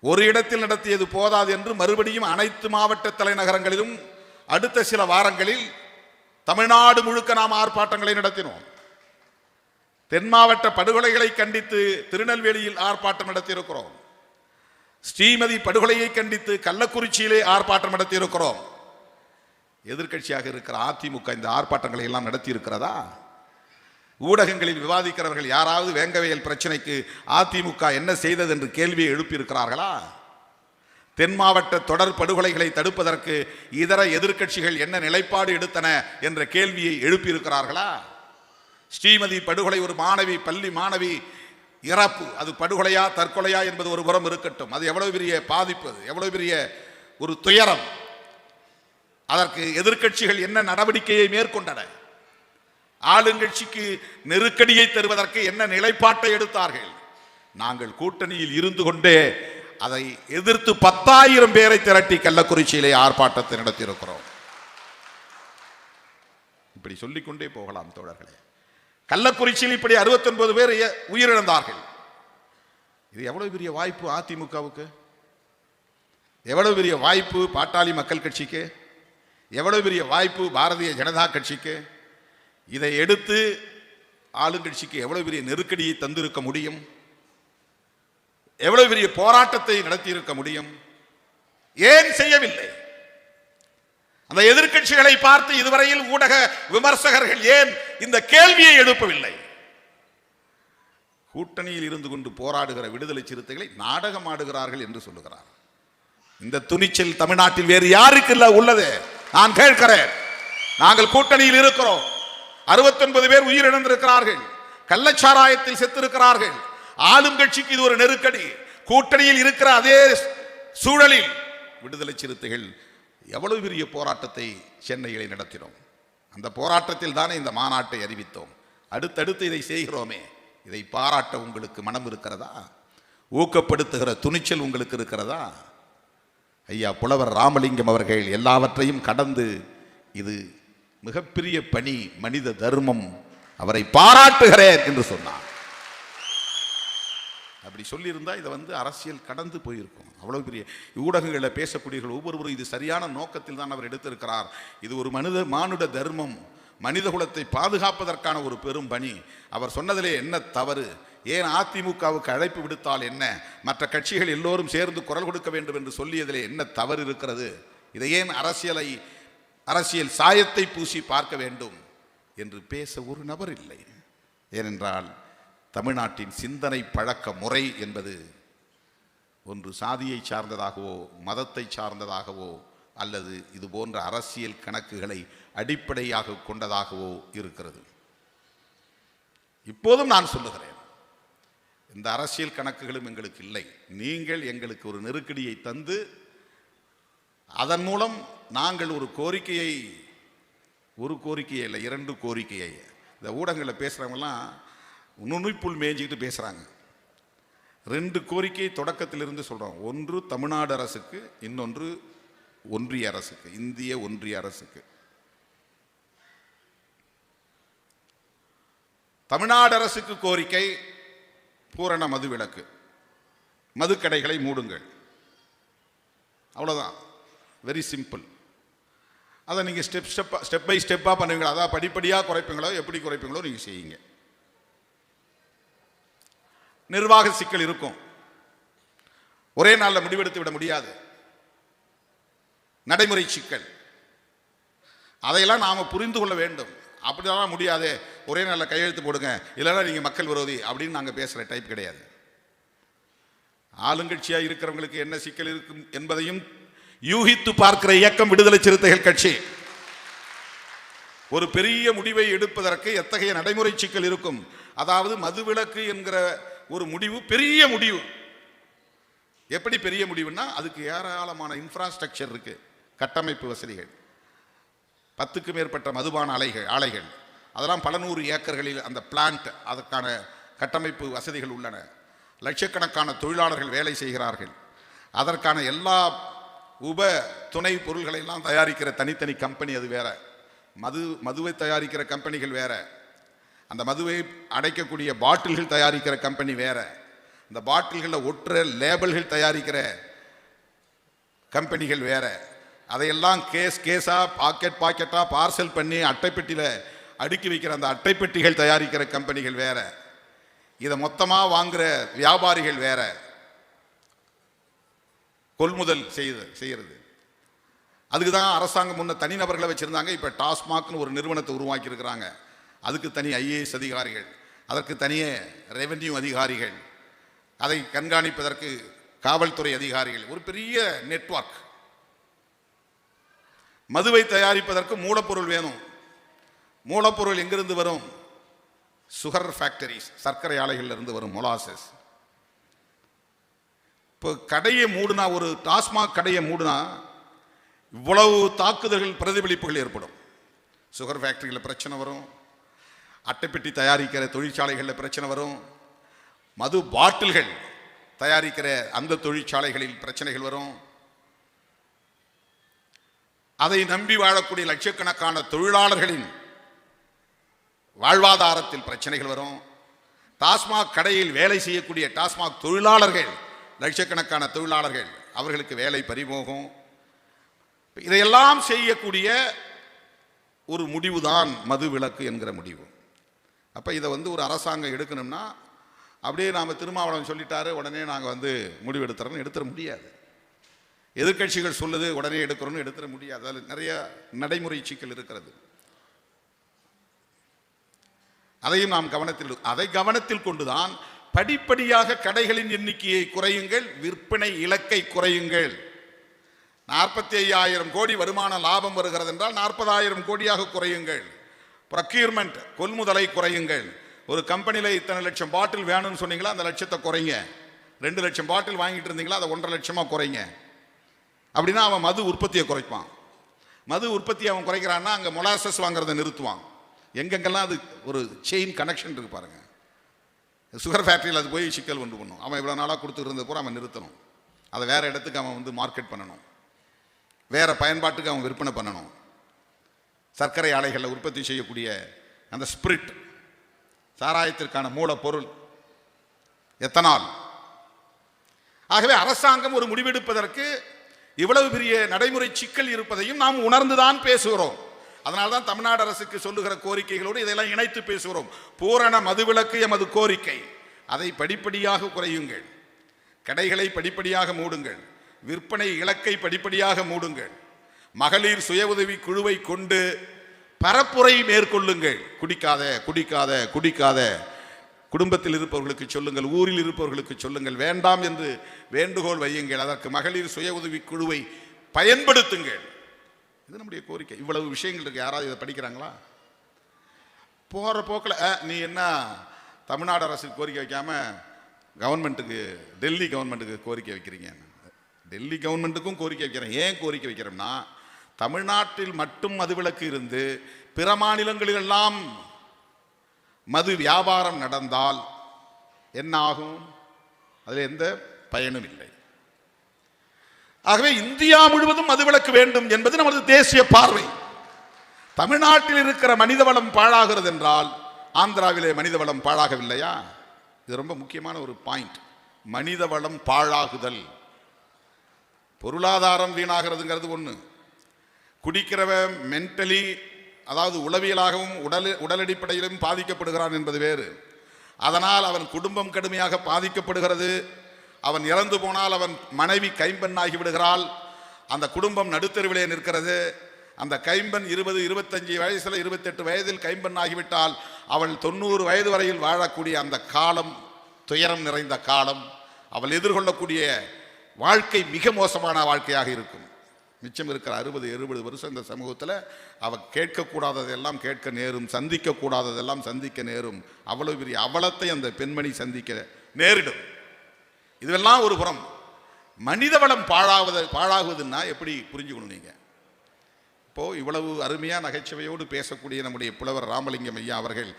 ஒரு இடத்தில் நடத்தியது போதாது என்று மறுபடியும் அனைத்து மாவட்ட தலைநகரங்களிலும் அடுத்த சில வாரங்களில் தமிழ்நாடு முழுக்க நாம் ஆர்ப்பாட்டங்களை நடத்தினோம். தென் மாவட்ட படுகொலைகளை கண்டித்து திருநெல்வேலியில் ஆர்ப்பாட்டம் நடத்தியிருக்கிறோம். ஸ்ரீமதி படுகொலையை கண்டித்து கள்ளக்குறிச்சியிலே ஆர்ப்பாட்டம் நடத்தியிருக்கிறோம். எதிர்க்கட்சியாக இருக்கிற அதிமுக இந்த ஆர்ப்பாட்டங்களை எல்லாம் நடத்தி இருக்கிறதா? ஊடகங்களில் விவாதிக்கிறவர்கள் யாராவது வேங்கவயல் பிரச்சனைக்கு அதிமுக என்ன செய்தது என்று கேள்வியை எழுப்பியிருக்கிறார்களா? தென் மாவட்ட தொடர் படுகொலைகளை தடுப்பதற்கு இதர எதிர்க்கட்சிகள் என்ன நிலைப்பாடு எடுத்தன என்ற கேள்வியை எழுப்பியிருக்கிறார்களா? ஸ்ரீமதி படுகொலை ஒரு மாணவி, பள்ளி மாணவி இறப்பு, அது படுகொலையா தற்கொலையா என்பது ஒரு புறம் இருக்கட்டும். அது எவ்வளவு பெரிய பாதிப்பு, அது எவ்வளவு பெரிய ஒரு துயரம். அதற்கு எதிர்க்கட்சிகள் என்ன நடவடிக்கையை மேற்கொண்டன? ஆளுங்கட்சிக்கு நெருக்கடியை தருவதற்கு என்ன நிலைப்பாட்டை எடுத்தார்கள்? நாங்கள் கூட்டணியில் இருந்து கொண்டே அதை எதிர்த்து 10,000 பேரை திரட்டி கள்ளக்குறிச்சியிலே ஆர்ப்பாட்டத்தை நடத்தியிருக்கிறோம். இப்படி சொல்லிக்கொண்டே போகலாம் தோழர்களே. கள்ளக்குறிச்சியில் இப்படி 69 பேர் உயிரிழந்தார்கள். இது எவ்வளவு பெரிய வாய்ப்பு அதிமுகவுக்கு, எவ்வளவு பெரிய வாய்ப்பு பாட்டாளி மக்கள் கட்சிக்கு, எவ்வளவு பெரிய வாய்ப்பு பாரதிய ஜனதா கட்சிக்கு. இதை எடுத்து ஆளுங்கட்சிக்கு எவ்வளவு பெரிய நெருக்கடியை தந்திருக்க முடியும், எவ்வளவு பெரிய போராட்டத்தை நடத்தியிருக்க முடியும். ஏன் செய்யவில்லை? அந்த எதிர்க்கட்சிகளை பார்த்து இதுவரையில் ஊடக விமர்சகர்கள் ஏன் இந்த கேள்வியை எழுப்பவில்லை? கூட்டணியில் இருந்து கொண்டு போராடுகிற விடுதலை சிறுத்தைகளை நாடகம் ஆடுகிறார்கள் என்று சொல்லுகிறார். இந்த துணிச்சல் தமிழ்நாட்டில் வேறு யாருக்கு இல்ல உள்ளது? நான் கேட்கிறேன். நாங்கள் கூட்டணியில் இருக்கிறோம். 69 பேர் உயிரிழந்திருக்கிறார்கள், கள்ளச்சாராயத்தில் செத்திருக்கிறார்கள். ஆளும் கட்சிக்கு இது ஒரு நெருக்கடி. கூட்டணியில் இருக்கிற அதே சூழலில் விடுதலை சிறுத்தைகள் எவ்வளவு பெரிய போராட்டத்தை சென்னையில் நடத்தினோம். அந்த போராட்டத்தில் தானே இந்த மாநாட்டை அறிவித்தோம். அடுத்தடுத்து இதை செய்கிறோமே, இதை பாராட்ட உங்களுக்கு மனம் இருக்கிறதா? ஊக்கப்படுத்துகிற துணிச்சல் உங்களுக்கு இருக்கிறதா? ஐயா புலவர் ராமலிங்கம் அவர்கள் எல்லாவற்றையும் கடந்து இது மிகப்பெரிய பணி, மனித தர்மம், அவரை பாராட்டுகிறேன் என்று சொன்னார். அப்படி சொல்லியிருந்தா இதை அரசியல் கடந்து போயிருக்கும். அவ்வளவு பெரிய ஊடகங்களில் பேசக்கூடியவர்கள் ஒவ்வொருவரும் இது சரியான நோக்கத்தில் தான் அவர் எடுத்திருக்கிறார். இது ஒரு மானுட தர்மம், மனித குலத்தை பாதுகாப்பதற்கான ஒரு பெரும் பணி. அவர் சொன்னதிலே என்ன தவறு? ஏன் அதிமுகவுக்கு அழைப்பு விடுத்தால் என்ன, மற்ற கட்சிகள் எல்லோரும் சேர்ந்து குரல் கொடுக்க வேண்டும் என்று சொல்லியதிலே என்ன தவறு இருக்கிறது? இதை ஏன் அரசியல் சாயத்தை பூசி பார்க்க வேண்டும் என்று பேச ஒரு நபர் இல்லை. ஏனென்றால் தமிழ்நாட்டின் சிந்தனை பழக்க முறை என்பது ஒன்று சாதியை சார்ந்ததாகவோ மதத்தை சார்ந்ததாகவோ அல்லது இது போன்ற அரசியல் கணக்குகளை அடிப்படையாக கொண்டதாகவோ இருக்கிறது. இப்போதும் நான் சொல்லுகிறேன், இந்த அரசியல் கணக்குகளும் எங்களுக்கு இல்லை. நீங்கள் எங்களுக்கு ஒரு நெருக்கடியை தந்து அதன் மூலம் நாங்கள் ஒரு கோரிக்கையை இல்லை 2 கோரிக்கையை, இந்த ஊடகங்களில் பேசுகிறவங்கலாம் நுனிப்புள் மேய்ஞ்சிக்கிட்டு பேசுகிறாங்க. 2 கோரிக்கையை தொடக்கத்திலிருந்து சொல்கிறோம். ஒன்று தமிழ்நாடு அரசுக்கு, இன்னொன்று ஒன்றிய அரசுக்கு, இந்திய ஒன்றிய அரசுக்கு. தமிழ்நாடு அரசுக்கு கோரிக்கை பூரண மதுவிலக்கு, மதுக்கடைகளை மூடுங்கள், அவ்வளோதான். Very simple. அதை நீங்கள் ஸ்டெப் பை ஸ்டெப்பாக பண்ணுவீங்களா, அதான் படிப்படியாக குறைப்பீங்களோ, எப்படி குறைப்பீங்களோ நீங்கள் செய்யுங்க. நிர்வாக சிக்கல் இருக்கும், ஒரே நாளில் முடிவெடுத்து விட முடியாது. நடைமுறை சிக்கல், அதையெல்லாம் நாம் புரிந்து கொள்ள வேண்டும். அப்படிதான் முடியாது, ஒரே நாளில் கையெழுத்து போடுங்க, இல்லைன்னா நீங்கள் மக்கள் விரோதி அப்படின்னு நாங்கள் பேசுகிற டைப் கிடையாது. ஆளுங்கட்சியாக இருக்கிறவங்களுக்கு என்ன சிக்கல் இருக்கும் என்பதையும் யூகித்து பார்க்கிற இயக்கம் விடுதலை சிறுத்தைகள் கட்சி. ஒரு பெரிய முடிவை எடுப்பதற்கு எத்தகைய நடைமுறை சிக்கல் இருக்கும்? அதாவது மதுவிலக்கு என்கிற ஒரு முடிவு பெரிய முடிவு. எப்படி பெரிய முடிவுன்னா அதுக்கு ஏராளமான இன்ஃப்ராஸ்ட்ரக்சர் இருக்கு, கட்டமைப்பு வசதிகள். 10க்கும் மேற்பட்ட மதுபான ஆலைகள் அதெல்லாம் பல நூறு ஏக்கர்களில் அந்த பிளான்ட், அதற்கான கட்டமைப்பு வசதிகள் உள்ளன. லட்சக்கணக்கான தொழிலாளர்கள் வேலை செய்கிறார்கள். அதற்கான எல்லா உப துணை பொருள்களை எல்லாம் தயாரிக்கிற தனித்தனி கம்பெனி அது வேற. மதுவை தயாரிக்கிற கம்பெனிகள் வேற. அந்த மதுவை அடைக்கக்கூடிய பாட்டில்கள் தயாரிக்கிற கம்பெனி வேற. இந்த பாட்டில்களில் ஒற்ற லேபிள்கள் தயாரிக்கிற கம்பெனிகள் வேற. அதையெல்லாம் கேஸா பாக்கெட்டா பார்சல் பண்ணி அட்டைப்பெட்டியில் அடுக்கி வைக்கிற அந்த அட்டைப்பெட்டிகள் தயாரிக்கிற கம்பெனிகள் வேற. இதை மொத்தமாக வாங்குற வியாபாரிகள் வேற, கொள்முதல் செய்கிறது. அதுக்கு தான் அரசாங்கம் முன்ன தனிநபர்களை வச்சுருந்தாங்க. இப்போ டாஸ்மாக்னு ஒரு நிறுவனத்தை உருவாக்கி இருக்கிறாங்க. அதுக்கு தனி ஐஏஎஸ் அதிகாரிகள், அதற்கு தனியே ரெவென்யூ அதிகாரிகள், அதை கண்காணிப்பதற்கு காவல்துறை அதிகாரிகள், ஒரு பெரிய நெட்வொர்க். மதுவை தயாரிப்பதற்கு மூலப்பொருள் வேணும். மூலப்பொருள் எங்கிருந்து வரும்? சுகர் ஃபேக்டரிஸ், சர்க்கரை ஆலைகளில் இருந்து வரும் மொலாசஸ். இப்போ கடையை மூடுனா, ஒரு டாஸ்மாக் கடையை மூடுனா இவ்வளவு தாக்குதல்கள், பிரதிபலிப்புகள் ஏற்படும். சுகர் ஃபேக்டரியில் பிரச்சனை வரும், அட்டைப்பெட்டி தயாரிக்கிற தொழிற்சாலைகளில் பிரச்சனை வரும், மது பாட்டில்கள் தயாரிக்கிற அந்த தொழிற்சாலைகளில் பிரச்சனைகள் வரும். அதை நம்பி வாழக்கூடிய லட்சக்கணக்கான தொழிலாளர்களின் வாழ்வாதாரத்தில் பிரச்சனைகள் வரும். டாஸ்மாக் கடையில் வேலை செய்யக்கூடிய டாஸ்மாக் தொழிலாளர்கள், லட்சக்கணக்கான தொழிலாளர்கள், அவர்களுக்கு வேலை பறிபோகும். இதையெல்லாம் செய்யக்கூடிய ஒரு முடிவுதான் மது விலக்கு என்கிற முடிவு. அப்போ இதை ஒரு அரசாங்கம் எடுக்கணும்னா, அப்படியே நாம் திருமாவளவன் சொல்லிட்டாரு உடனே நாங்கள் முடிவு எடுத்துறோம்னு எடுத்துட முடியாது. எதிர்கட்சிகள் சொல்லுது உடனே எடுக்கிறோன்னு எடுத்துட முடியாது. அதில் நிறைய நடைமுறை சிக்கல் இருக்கிறது. அதையும் நாம் கவனத்தில் கொண்டுதான் படிப்படியாக கடைகளின் எண்ணிக்கையை குறையுங்கள், விற்பனை இலக்கை குறையுங்கள். 45,000 கோடி வருமான லாபம் வருகிறது என்றால் 40,000 கோடியாக குறையுங்கள். ப்ரொக்யூர்மெண்ட், கொள்முதலை குறையுங்கள். ஒரு கம்பெனியில் இத்தனை லட்சம் பாட்டில் வேணும்னு சொன்னீங்களா, அந்த லட்சத்தை குறைங்க. 2 லட்சம் பாட்டில் வாங்கிட்டு இருந்தீங்களா, அதை 1.5 லட்சமாக குறைங்க. அப்படின்னா அவன் மது உற்பத்தியை குறைப்பான். மது உற்பத்தியை அவன் குறைக்கிறான்னா அங்கே மொலாசஸ் வாங்குறதை நிறுத்துவான். எங்கெங்கெல்லாம் அது ஒரு செயின் கனெக்ஷன் இருக்கு பாருங்க. சுகர் ஃபேக்ட்ரியில் அது போய் சிக்கல் ஒன்று பண்ணும். அவன் இவ்வளோ நாளாக கொடுத்துட்டு இருந்த பூரா அவன் நிறுத்தணும். அதை வேறு இடத்துக்கு அவன் மார்க்கெட் பண்ணணும், வேறு பயன்பாட்டுக்கு அவன் விற்பனை பண்ணணும். சர்க்கரை ஆலைகளில் உற்பத்தி செய்யக்கூடிய அந்த ஸ்பிரிட், சாராயத்திற்கான மூலப்பொருள் எத்தனால். ஆகவே அரசாங்கம் ஒரு முடிவெடுப்பதற்கு இவ்வளவு பெரிய நடைமுறை சிக்கல் இருப்பதையும் நாம் உணர்ந்துதான் பேசுகிறோம். அதனால்தான் தமிழ்நாடு அரசுக்கு சொல்லுகிற கோரிக்கைகளோடு இதெல்லாம் இணைத்து பேசுகிறோம். பூரண மதுவிலக்கு எமது கோரிக்கை. அதை படிப்படியாக குறையுங்கள், கடைகளை படிப்படியாக மூடுங்கள், விற்பனை இலக்கை படிப்படியாக மூடுங்கள், மகளிர் சுய உதவி குழுவை கொண்டு பரப்புரை மேற்கொள்ளுங்கள். குடிக்காத குடும்பத்தில் இருப்பவர்களுக்கு சொல்லுங்கள், ஊரில் இருப்பவர்களுக்கு சொல்லுங்கள், வேண்டாம் என்று வேண்டுகோள் வையுங்கள். அதற்கு மகளிர் சுய உதவி குழுவை பயன்படுத்துங்கள். இது நம்முடைய கோரிக்கை. இவ்வளவு விஷயங்கள் இருக்கு. யாராவது இதை படிக்கிறாங்களா? போகிற போக்கில் நீ என்ன தமிழ்நாடு அரசுக்கு கோரிக்கை வைக்காம கவர்மெண்ட்டுக்கு, டெல்லி கவர்மெண்ட்டுக்கு கோரிக்கை வைக்கிறீங்க? டெல்லி கவர்மெண்ட்டுக்கும் கோரிக்கை வைக்கிறேன். ஏன் கோரிக்கை வைக்கிறோம்னா, தமிழ்நாட்டில் மட்டும் மதுவிலக்கு இருந்து பிற மாநிலங்களிலெல்லாம் மது வியாபாரம் நடந்தால் என்ன ஆகும்? அதில் எந்த பயனும் இல்லை. ஆகவே இந்தியா முழுவதும் மதுவிலக்கு வேண்டும் என்பது நமது தேசிய பார்வை. தமிழ்நாட்டில் இருக்கிற மனித வளம் பாழாகிறது என்றால் ஆந்திராவிலே மனித வளம் பாழாகவில்லையா? இது ரொம்ப முக்கியமான ஒரு பாயிண்ட். மனித வளம் பாழாகுதல், பொருளாதாரம் வீணாகிறதுங்கிறது ஒன்று. குடிக்கிறவன் மென்டலி, அதாவது உளவியலாகவும் உடலடிப்படையிலும் பாதிக்கப்படுகிறான் என்பது வேறு. அதனால் அவன் குடும்பம் கடுமையாக பாதிக்கப்படுகிறது. அவன் இறந்து போனால் அவன் மனைவி கைம்பெண்ணாகி விடுகிறாள். அந்த குடும்பம் நடுத்தருவிலே நிற்கிறது. அந்த கைம்பெண் 20, 25 வயசில் 28 வயதில் கைம்பெண் ஆகிவிட்டால் அவள் 90 வயது வரையில் வாழக்கூடிய அந்த காலம் துயரம் நிறைந்த காலம். அவள் எதிர்கொள்ளக்கூடிய வாழ்க்கை மிக மோசமான வாழ்க்கையாக இருக்கும். மிச்சம் இருக்கிற 60, 70 வருஷம் இந்த சமூகத்தில் அவள் கேட்கக்கூடாததெல்லாம் கேட்க நேரும், சந்திக்கக்கூடாததெல்லாம் சந்திக்க நேரும். அவ்வளவு பெரிய அவலத்தை அந்த பெண்மணி சந்திக்க நேரிடும். இதுவெல்லாம் ஒரு புறம். மனித வளம் பாழாகுதுன்னா எப்படி புரிஞ்சுக்கணும்? நீங்கள் இப்போது இவ்வளவு அருமையாக நகைச்சுவையோடு பேசக்கூடிய நம்முடைய புலவர் ராமலிங்கம் ஐயா அவர்கள்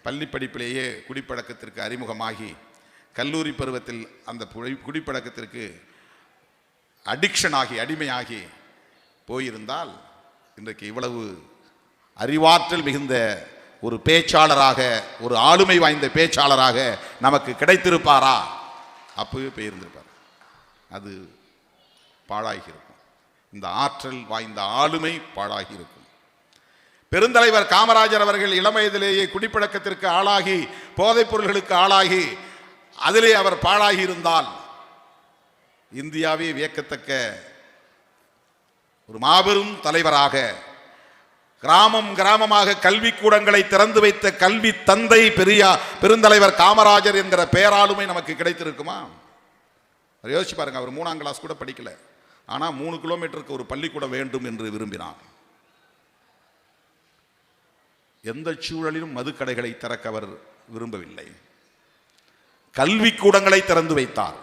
பள்ளி படிப்பிலேயே குடிப்பழக்கத்திற்கு அறிமுகமாகி கல்லூரி பருவத்தில் அந்த குடிப்பழக்கத்திற்கு அடிக்ஷனாகி அடிமையாகி போயிருந்தால் இன்றைக்கு இவ்வளவு அறிவாற்றல் மிகுந்த ஒரு பேச்சாளராக, ஒரு ஆளுமை வாய்ந்த பேச்சாளராக நமக்கு கிடைத்திருப்பாரா? அப்பவே போயிருந்திருப்பார். அது பாழாகி இருக்கும். இந்த ஆற்றல் வாய்ந்த ஆளுமை பாழாகி இருக்கும். பெருந்தலைவர் காமராஜர் அவர்கள் இளம் வயதிலேயே குடிப்பழக்கத்திற்கு ஆளாகி, போதைப் பொருள்களுக்கு ஆளாகி, அதிலே அவர் பாழாகி இருந்தால் இந்தியாவே வியக்கத்தக்க ஒரு மாபெரும் தலைவராக, கிராமம் கிராமமாக கல்வி கூடங்களை திறந்து வைத்த கல்வி தந்தை பெருந்தலைவர் காமராஜர் என்கிற பேராளுமை நமக்கு கிடைத்திருக்குமா? யோசிச்சு பாருங்க. அவர் 3ஆம் கிளாஸ் கூட படிக்கல, ஆனால் 3 கிலோமீட்டருக்கு ஒரு பள்ளிக்கூடம் வேண்டும் என்று விரும்பினார். எந்த சூழலிலும் மதுக்கடைகளை திறக்க அவர் விரும்பவில்லை. கல்வி கூடங்களை திறந்து வைத்தார்.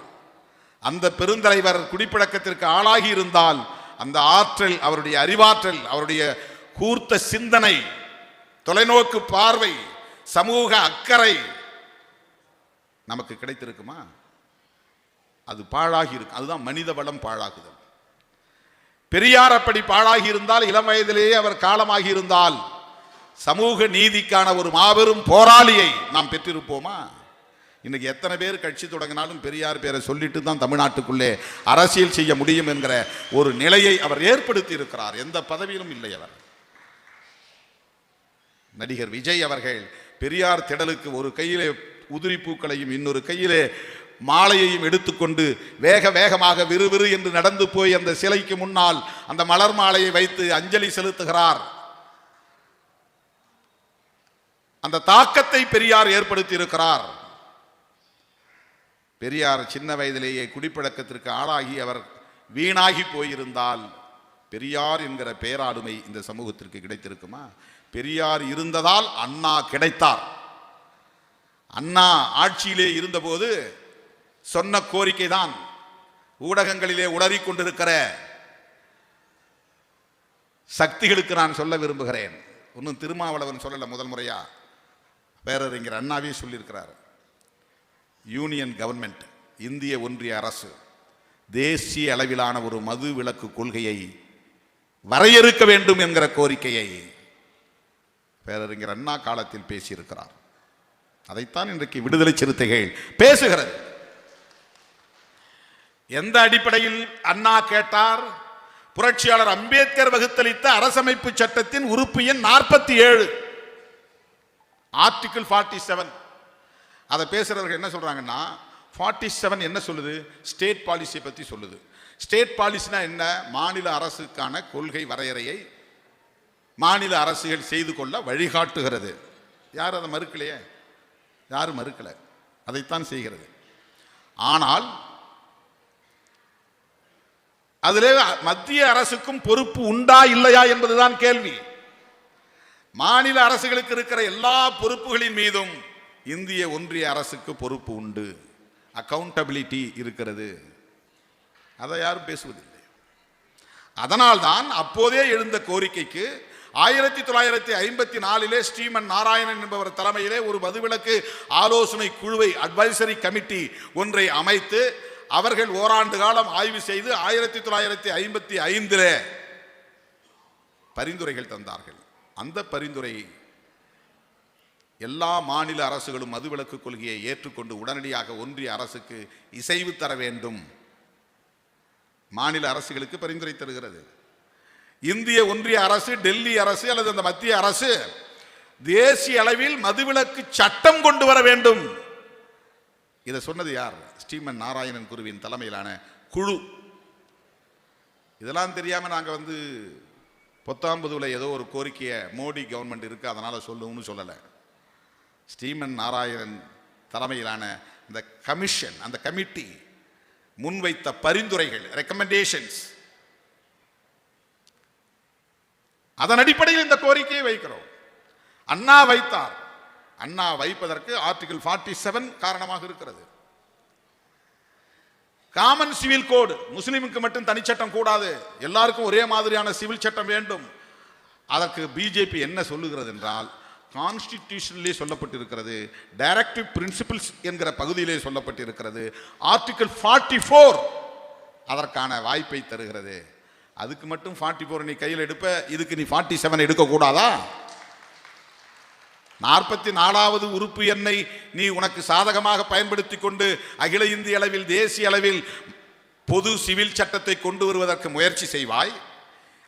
அந்த பெருந்தலைவர் குடிப்பழக்கத்திற்கு ஆளாகி இருந்தால் அந்த ஆற்றல், அவருடைய அறிவாற்றல், அவருடைய கூர்த்த சிந்தனை, தொலைநோக்கு பார்வை, சமூக அக்கறை நமக்கு கிடைத்திருக்குமா? அது பாழாகி இருக்கு. அதுதான் மனித வளம் பாழாகுதல். பெரியார் அப்படி பாழாகி இருந்தால், இளம் வயதிலேயே அவர் காலமாகி இருந்தால், சமூக நீதிக்கான ஒரு மாபெரும் போராளியை நாம் பெற்றிருப்போமா? இன்னைக்கு எத்தனை பேர் கட்சி தொடங்கினாலும் பெரியார் பேரை சொல்லிட்டு தான் தமிழ்நாட்டுக்குள்ளே அரசியல் செய்ய முடியும் என்கிற ஒரு நிலையை அவர் ஏற்படுத்தி இருக்கிறார். எந்த பதவியிலும் இல்லை அவர். நடிகர் விஜய் அவர்கள் பெரியார் திடலுக்கு ஒரு கையிலே உதிரி பூக்களையும் இன்னொரு கையிலே மாலையையும் எடுத்துக்கொண்டு வேக வேகமாக விறுவிறு என்று நடந்து போய் அந்த சிலைக்கு முன்னால் அந்த மலர் மாலையை வைத்து அஞ்சலி செலுத்துகிறார். அந்த தாக்கத்தை பெரியார் ஏற்படுத்தி இருக்கிறார். பெரியார் சின்ன வயதிலேயே குடிப்பழக்கத்திற்கு ஆளாகி அவர் வீணாகி போயிருந்தால் பெரியார் என்கிற பேராளுமை இந்த சமூகத்திற்கு கிடைத்திருக்குமா? பெரியார் இருந்ததால் அண்ணா கிடைத்தார். அண்ணா ஆட்சியிலே இருந்தபோது சொன்ன கோரிக்கை தான் ஊடகங்களிலே உளறிக் கொண்டிருக்கிற சக்திகளுக்கு நான் சொல்ல விரும்புகிறேன். ஒன்றும் திருமாவளவன் சொல்லல, முதல் முறையா பேரறிஞர் அண்ணாவே சொல்லியிருக்கிறார். யூனியன் கவர்மெண்ட், இந்திய ஒன்றிய அரசு தேசிய அளவிலான ஒரு மது விலக்கு கொள்கையை வரையறுக்க வேண்டும் என்கிற கோரிக்கையை பேரறிஞர் அண்ணா காலத்தில் பேசியிருக்கிறார். அதைத்தான் இன்றைக்கு விடுதலை சிறுத்தைகள் பேசுகிறது. எந்த அடிப்படையில் அண்ணா கேட்டார்? புரட்சியாளர் அம்பேத்கர் வகுத்தளித்த அரசமைப்பு சட்டத்தின் உறுப்பு எண் 47, ஆர்டிகிள் 47. அதை பேசுறவர்கள் என்ன சொல்றாங்கன்னா, 47 என்ன சொல்லுது? ஸ்டேட் பாலிசியை பற்றி சொல்லுது. ஸ்டேட் பாலிசினா என்ன? மாநில அரசுக்கான கொள்கை வரையறையை மாநில அரசுகள் செய்து கொள்ள வழிகாட்டுகிறது. யார் அதை மறுக்கலையே? யாரும் மறுக்கல, அதைத்தான் செய்கிறது. ஆனால் அதிலே மத்திய அரசுக்கும் பொறுப்பு உண்டா இல்லையா என்பதுதான் கேள்வி. மாநில அரசுகளுக்கு இருக்கிற எல்லா பொறுப்புகளின் மீதும் இந்திய ஒன்றிய அரசுக்கு பொறுப்பு உண்டு, அக்கவுண்டபிலிட்டி இருக்கிறது. அதை யாரும் பேசுவதில்லை. அதனால்தான் அப்போதே எழுந்த கோரிக்கைக்கு 1954 ஸ்ரீமன் நாராயணன் என்பவர் தலைமையிலே ஒரு மதுவிலக்கு ஆலோசனை குழுவை, அட்வைசரி கமிட்டி ஒன்றை அமைத்து அவர்கள் ஓராண்டு காலம் ஆய்வு செய்து 1955 பரிந்துரைகள் தந்தார்கள். அந்த பரிந்துரை எல்லா மாநில அரசுகளும் மதுவிலக்கு கொள்கையை ஏற்றுக்கொண்டு உடனடியாக ஒன்றிய அரசுக்கு இசைவு தர வேண்டும். மாநில அரசுகளுக்கு பரிந்துரை தருகிறது. இந்திய ஒன்றிய அரசு, டெல்லி அரசு அல்லது அந்த மத்திய அரசு தேசிய அளவில் மதுவிலக்கு சட்டம் கொண்டு வர வேண்டும். இதை சொன்னது யார்? ஸ்ரீமன் நாராயணன் குருவின் தலைமையிலான குழு. இதெல்லாம் தெரியாம நாங்க பொத்தாம்பதுல ஏதோ ஒரு கோரிக்கையை மோடி கவர்மெண்ட் இருக்கு அதனால சொல்லுன்னு சொல்லலை. ஸ்ரீமன் நாராயணன் தலைமையிலான இந்த கமிஷன், அந்த கமிட்டி முன்வைத்த பரிந்துரைகள், ரெக்கமெண்டேஷன்ஸ், அதன் அடிப்படையில் இந்த கோரிக்கையை வைக்கிறோம். அண்ணா வைத்தார். அண்ணா வைப்பதற்கு ஆர்டிகிள் 47 காரணமாக இருக்கிறது. காமன் சிவில் கோடு, முஸ்லிமுக்கு மட்டும் தனிச்சட்டம் கூடாது, எல்லாருக்கும் ஒரே மாதிரியான சிவில் சட்டம் வேண்டும். அதற்கு பிஜேபி என்ன சொல்லுகிறது என்றால், கான்ஸ்டிடியூஷனிலே சொல்லப்பட்டிருக்கிறது, டைரக்டிவ் பிரின்சிபிள்ஸ் என்கிற பகுதியிலே சொல்லப்பட்டிருக்கிறது, ஆர்டிகிள் 44 அதற்கான வாய்ப்பை தருகிறது. அதுக்கு மட்டும் 44 நீ கையில் எடுப்ப, இதுக்கு நீ 47 எடுக்கக்கூடாதா? 44வது உறுப்பு எண்ணை நீ உனக்கு சாதகமாக பயன்படுத்தி கொண்டு அகில இந்திய அளவில், தேசிய அளவில் பொது சிவில் சட்டத்தை கொண்டு வருவதற்கு முயற்சி செய்வாய்.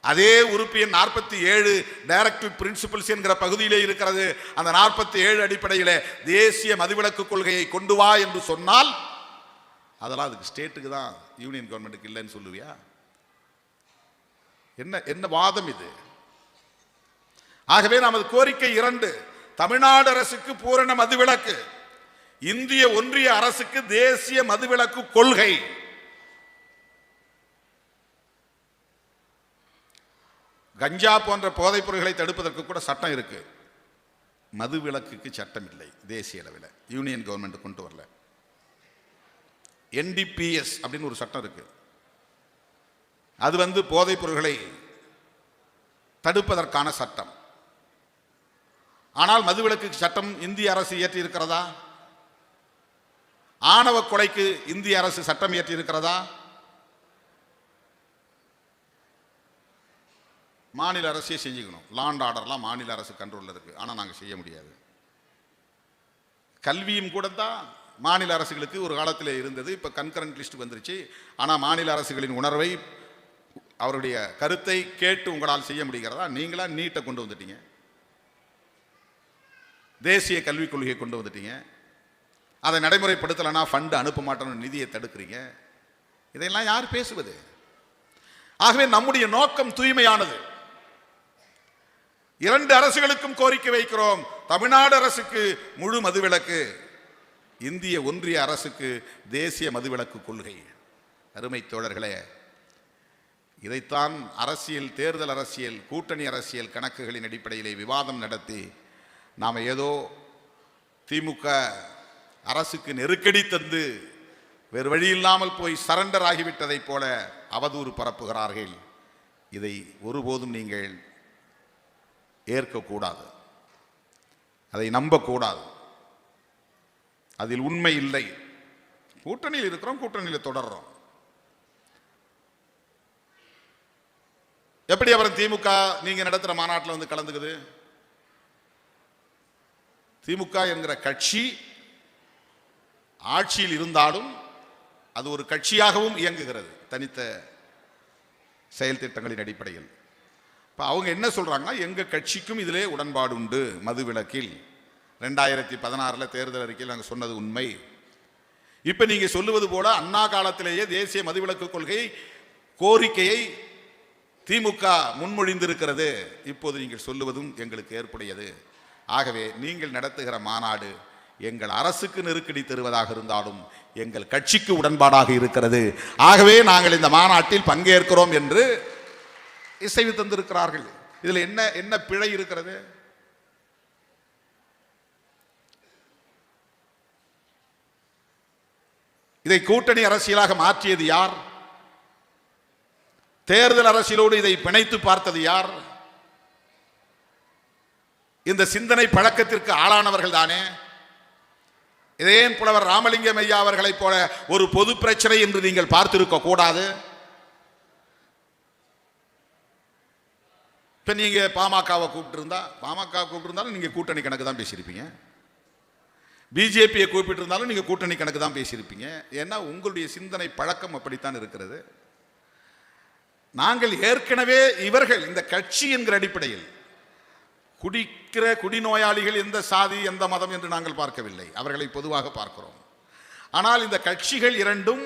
அதே உறுப்பு எண் 47 டைரக்டிவ் பிரின்சிபிள்ஸ் என்கிற பகுதியிலே இருக்கிறது. அந்த 47 அடிப்படையில் தேசிய மதுவிலக்கு கொள்கையை கொண்டு வா என்று சொன்னால், அதெல்லாம் அதுக்கு ஸ்டேட்டுக்கு தான், யூனியன் கவர்மெண்ட்டுக்கு இல்லைன்னு சொல்லுவியா? என்ன வாதம் இது? ஆகவே நமது கோரிக்கை 2, தமிழ்நாடு அரசுக்கு பூரண மதுவிலக்கு, இந்திய ஒன்றிய அரசுக்கு தேசிய மதுவிலக்கு கொள்கை. கஞ்சா போன்ற போதைப் பொருட்களை தடுப்பதற்கு கூட சட்டம் இருக்கு, மதுவிலக்குக்கு சட்டம் இல்லை. தேசிய அளவில் யூனியன் கவர்மெண்ட் கொண்டு வரல. NDPS அப்படின்னு ஒரு சட்டம் இருக்கு, அது போதைப் பொருட்களை தடுப்பதற்கான சட்டம். ஆனால் மதுவிலக்கு சட்டம் இந்திய அரசு இயற்றி இருக்கிறதா? ஆணவ கொலைக்கு இந்திய அரசு சட்டம் இயற்றி இருக்கிறதா? மாநில அரசே செஞ்சுக்கணும். லா அண்ட் ஆர்டர்லாம் மாநில அரசு கண்ட்ரோலில் இருக்கு, ஆனால் நாங்கள் செய்ய முடியாது. கல்வியும் கூட தான் மாநில அரசுகளுக்கு ஒரு காலத்தில் இருந்தது, இப்போ கன்கரண்ட் லிஸ்ட் வந்துருச்சு. ஆனால் மாநில அரசுகளின் உணர்வை, அவருடைய கருத்தை கேட்டு உங்களால் செய்ய முடிகிறதா? நீங்களா நீட்டை கொண்டு வந்துட்டீங்க, தேசிய கல்விக் கொள்கையை கொண்டு வந்துட்டீங்க, அதை நடைமுறைப்படுத்தலைன்னா ஃபண்டு அனுப்ப மாட்டோம்னு நிதியை தடுக்கிறீங்க. இதையெல்லாம் யார் பேசுவது? ஆகவே நம்முடைய நோக்கம் தூய்மையானது. 2 அரசுகளுக்கும் கோரிக்கை வைக்கிறோம். தமிழ்நாடு அரசுக்கு முழு மதுவிலக்கு, இந்திய ஒன்றிய அரசுக்கு தேசிய மதுவிலக்கு கொள்கை. அருமை தோழர்களே, இதைத்தான் அரசியல், தேர்தல் அரசியல், கூட்டணி அரசியல் கணக்குகளின் அடிப்படையிலே விவாதம் நடத்தி நாம் ஏதோ திமுக அரசுக்கு நெருக்கடி தந்து வேறு வழி இல்லாமல் போய் சரண்டர் ஆகிவிட்டதைப் போல அவதூறு பரப்புகிறார்கள். இதை ஒருபோதும் நீங்கள் ஏற்கக்கூடாது, அதை நம்பக்கூடாது. அதில் உண்மை இல்லை. கூட்டணியில் இருக்கிறோம், கூட்டணியில் தொடர்றோம். எப்படி அப்புறம் திமுக நீங்க நடத்துற மாநாட்டில் கலந்துக்குது? திமுக என்கிற கட்சி ஆட்சியில் இருந்தாலும் அது ஒரு கட்சியாகவும் இயங்குகிறது, தனித்த செயல் திட்டங்களின் அடிப்படையில். இப்போ அவங்க என்ன சொல்றாங்கன்னா, எங்க கட்சிக்கும் இதிலே உடன்பாடு உண்டு மதுவிலக்கில். 2016 தேர்தல் அறிக்கையில் நாங்கள் சொன்னது உண்மை. இப்போ நீங்க சொல்லுவது போல அண்ணா காலத்திலேயே தேசிய மதுவிலக்கு கொள்கை கோரிக்கையை திமுக முன்மொழிந்திருக்கிறது. இப்போது நீங்கள் சொல்லுவதும் எங்களுக்கு ஏற்புடையது. ஆகவே நீங்கள் நடத்துகிற மாநாடு எங்கள் அரசுக்கு நெருக்கடி தருவதாக இருந்தாலும் எங்கள் கட்சிக்கு உடன்பாடாக இருக்கிறது. ஆகவே நாங்கள் இந்த மாநாட்டில் பங்கேற்கிறோம் என்று இசைவு தந்திருக்கிறார்கள். இதில் என்ன பிழை இருக்கிறது? இதை கூட்டணி அரசியலாக மாற்றியது யார்? தேர்தல் அரசியலோடு இதை பிணைத்து பார்த்தது யார்? இந்த சிந்தனை பழக்கத்திற்கு ஆளானவர்கள் தானே. இதேன் புலவர் ராமலிங்கம் ஐயா அவர்களைப் போல ஒரு பொது பிரச்சனை என்று நீங்கள் பார்த்திருக்க கூடாது. இப்ப நீங்க பாமகவை கூப்பிட்டு நீங்க கூட்டணி கணக்கு தான் பேசியிருப்பீங்க. பிஜேபியை கூப்பிட்டு இருந்தாலும் நீங்க கூட்டணி கணக்கு தான் பேசியிருப்பீங்க. ஏன்னா உங்களுடைய சிந்தனை பழக்கம் அப்படித்தான் இருக்கிறது. நாங்கள் ஏற்கனவே இவர்கள் இந்த கட்சி என்கிற அடிப்படையில் குடிக்கிற குடிநோயாளிகள் எந்த சாதி எந்த மதம் என்று நாங்கள் பார்க்கவில்லை, அவர்களை பொதுவாக பார்க்கிறோம். ஆனால் இந்த கட்சிகள் இரண்டும்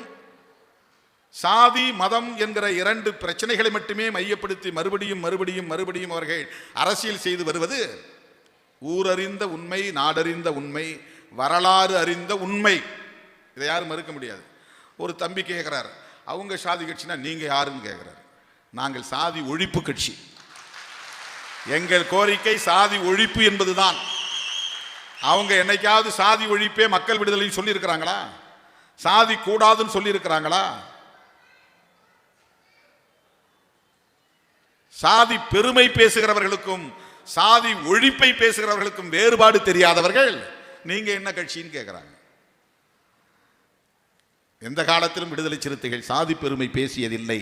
சாதி மதம் என்கிற 2 பிரச்சனைகளை மட்டுமே மையப்படுத்தி மறுபடியும் மறுபடியும் மறுபடியும் அவர்கள் அரசியல் செய்து வருவது ஊரறிந்த உண்மை, நாடறிந்த உண்மை, வரலாறு அறிந்த உண்மை. இதை யாரும் மறுக்க முடியாது. ஒரு தம்பி கேட்கிறார், அவங்க சாதி கட்சினா நீங்க யாருன்னு கேட்கிறார். நாங்கள் சாதி ஒழிப்பு கட்சி. எங்கள் கோரிக்கை சாதி ஒழிப்பு என்பதுதான். அவங்க என்னைக்காவது சாதி ஒழிப்பே மக்கள் விடுதலைன்னு சொல்லி இருக்கிறாங்களா? சாதி கூடாதுன்னு சொல்லி இருக்கிறாங்களா? சாதி பெருமை பேசுகிறவர்களுக்கும் சாதி ஒழிப்பை பேசுகிறவர்களுக்கும் வேறுபாடு தெரியாதவர்கள் நீங்க என்ன கட்சின்னு கேட்கிறாங்க. எந்த காலத்திலும் விடுதலை சிறுத்தைகள் சாதி பெருமை பேசியதில்லை.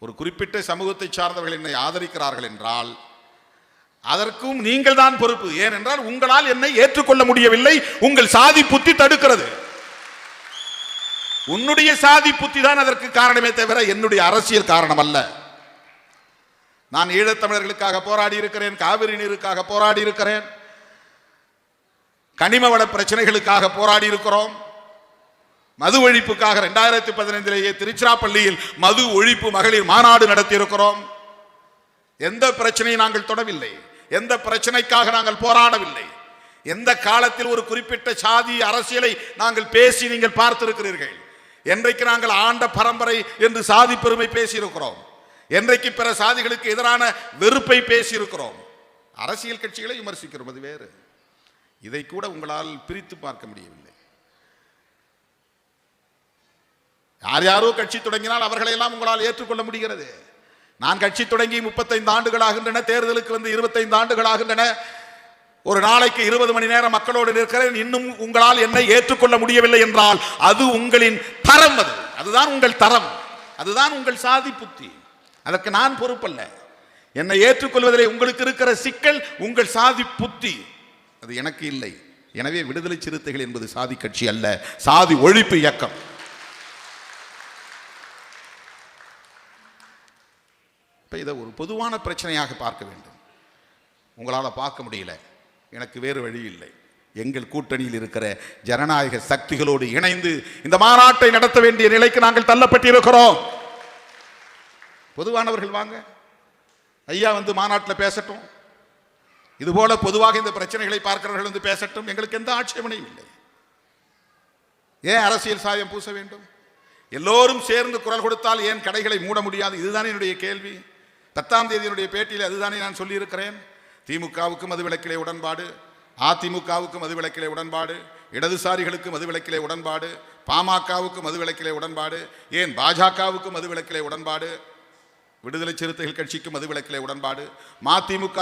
ஒரு குறிப்பிட்ட சமூகத்தை சார்ந்தவர்கள் என்னை ஆதரிக்கிறார்கள் என்றால் அதற்கும் நீங்கள் தான் பொறுப்பு. ஏனென்றால் உங்களால் என்னை ஏற்றுக்கொள்ள முடியவில்லை, உங்கள் சாதி புத்தி தடுக்கிறது. உன்னுடைய சாதி புத்தி தான் அதற்கு காரணமே தவிர என்னுடைய அரசியல் காரணம் அல்ல. நான் ஈழத்தமிழர்களுக்காக போராடி இருக்கிறேன், காவிரி நீருக்காக போராடி இருக்கிறேன், கனிமவள பிரச்சனைகளுக்காக போராடி இருக்கிறோம், மது ஒழிப்புக்காக 2015 திருச்சிராப்பள்ளியில் மது ஒழிப்பு மகளிர் மாநாடு நடத்தி இருக்கிறோம். எந்த பிரச்சனையை நாங்கள் தொடவில்லை, எந்த பிரச்சனைக்காக நாங்கள் போராடவில்லை. எந்த காலத்தில் ஒரு குறிப்பிட்ட சாதி அரசியலை நாங்கள் பேசி நீங்கள் பார்த்திருக்கிறீர்கள்? என்றைக்கு நாங்கள் ஆண்ட பரம்பரை என்று சாதி பெருமை பேசியிருக்கிறோம்? என்றைக்கு பிற சாதிகளுக்கு எதிரான வெறுப்பை பேசியிருக்கிறோம்? அரசியல் கட்சிகளை விமர்சிக்கிறோம், அது வேறு. இதை கூட உங்களால் பிரித்து பார்க்க முடியவில்லை. யார் யாரோ கட்சி தொடங்கினால் அவர்களை எல்லாம் உங்களால் ஏற்றுக்கொள்ள முடிகிறது. நான் கட்சி தொடங்கி 35 ஆண்டுகள் ஆகின்றன, தேர்தலுக்கு வந்து 25 ஆண்டுகள் ஆகின்றன. ஒரு நாளைக்கு 20 மணி நேரம் மக்களோடு நிற்கிறேன். இன்னும் உங்களால் என்னை ஏற்றுக்கொள்ள முடியவில்லை என்றால் அது உங்களின் தரம். அதுதான் உங்கள் தரம், அதுதான் உங்கள் சாதி புத்தி. அதற்கு நான் பொறுப்பல்ல. என்னை ஏற்றுக்கொள்வதிலே உங்களுக்கு இருக்கிற சிக்கல் உங்கள் சாதி புத்தி, அது எனக்கு இல்லை. எனவே விடுதலை சிறுத்தைகள் என்பது சாதி கட்சி அல்ல, சாதி ஒழிப்பு இயக்கம். இதை ஒரு பொதுவான பிரச்சனையாக பார்க்க வேண்டும். உங்களால் பார்க்க முடியல, எனக்கு வேறு வழி இல்லை. எங்கள் கூட்டணியில் இருக்கிற ஜனநாயக சக்திகளோடு இணைந்து இந்த மாநாட்டை நடத்த வேண்டிய நிலைக்கு நாங்கள் தள்ளப்பட்டிருக்கிறோம். பொதுவானவர்கள் வாங்க, ஐயா வந்து மாநாட்டில் பேசட்டும். இதுபோல பொதுவாக இந்த பிரச்சனைகளை பார்க்கிறவர்கள் வந்து பேசட்டும். எங்களுக்கு எந்த ஆட்சேபனையும் இல்லை. ஏன் அரசியல் சாயம் பூச வேண்டும்? எல்லோரும் சேர்ந்து குரல் கொடுத்தால் ஏன் கடைகளை மூட முடியாது? இதுதான் என்னுடைய கேள்வி. 10ஆம் தேதியினுடைய பேட்டியில் அதுதானே நான் சொல்லியிருக்கிறேன். திமுகவுக்கு மதுவிலக்கிலே உடன்பாடு, அதிமுகவுக்கு மதுவிலக்கிலே உடன்பாடு, இடதுசாரிகளுக்கு மதுவிலக்கிலே உடன்பாடு, பாமகவுக்கு மதுவிலக்கிலே உடன்பாடு, ஏன் பாஜகவுக்கு மதுவிலக்கிலே உடன்பாடு, விடுதலை சிறுத்தைகள் கட்சிக்கு மதுவிலக்கிலே உடன்பாடு, மதிமுக,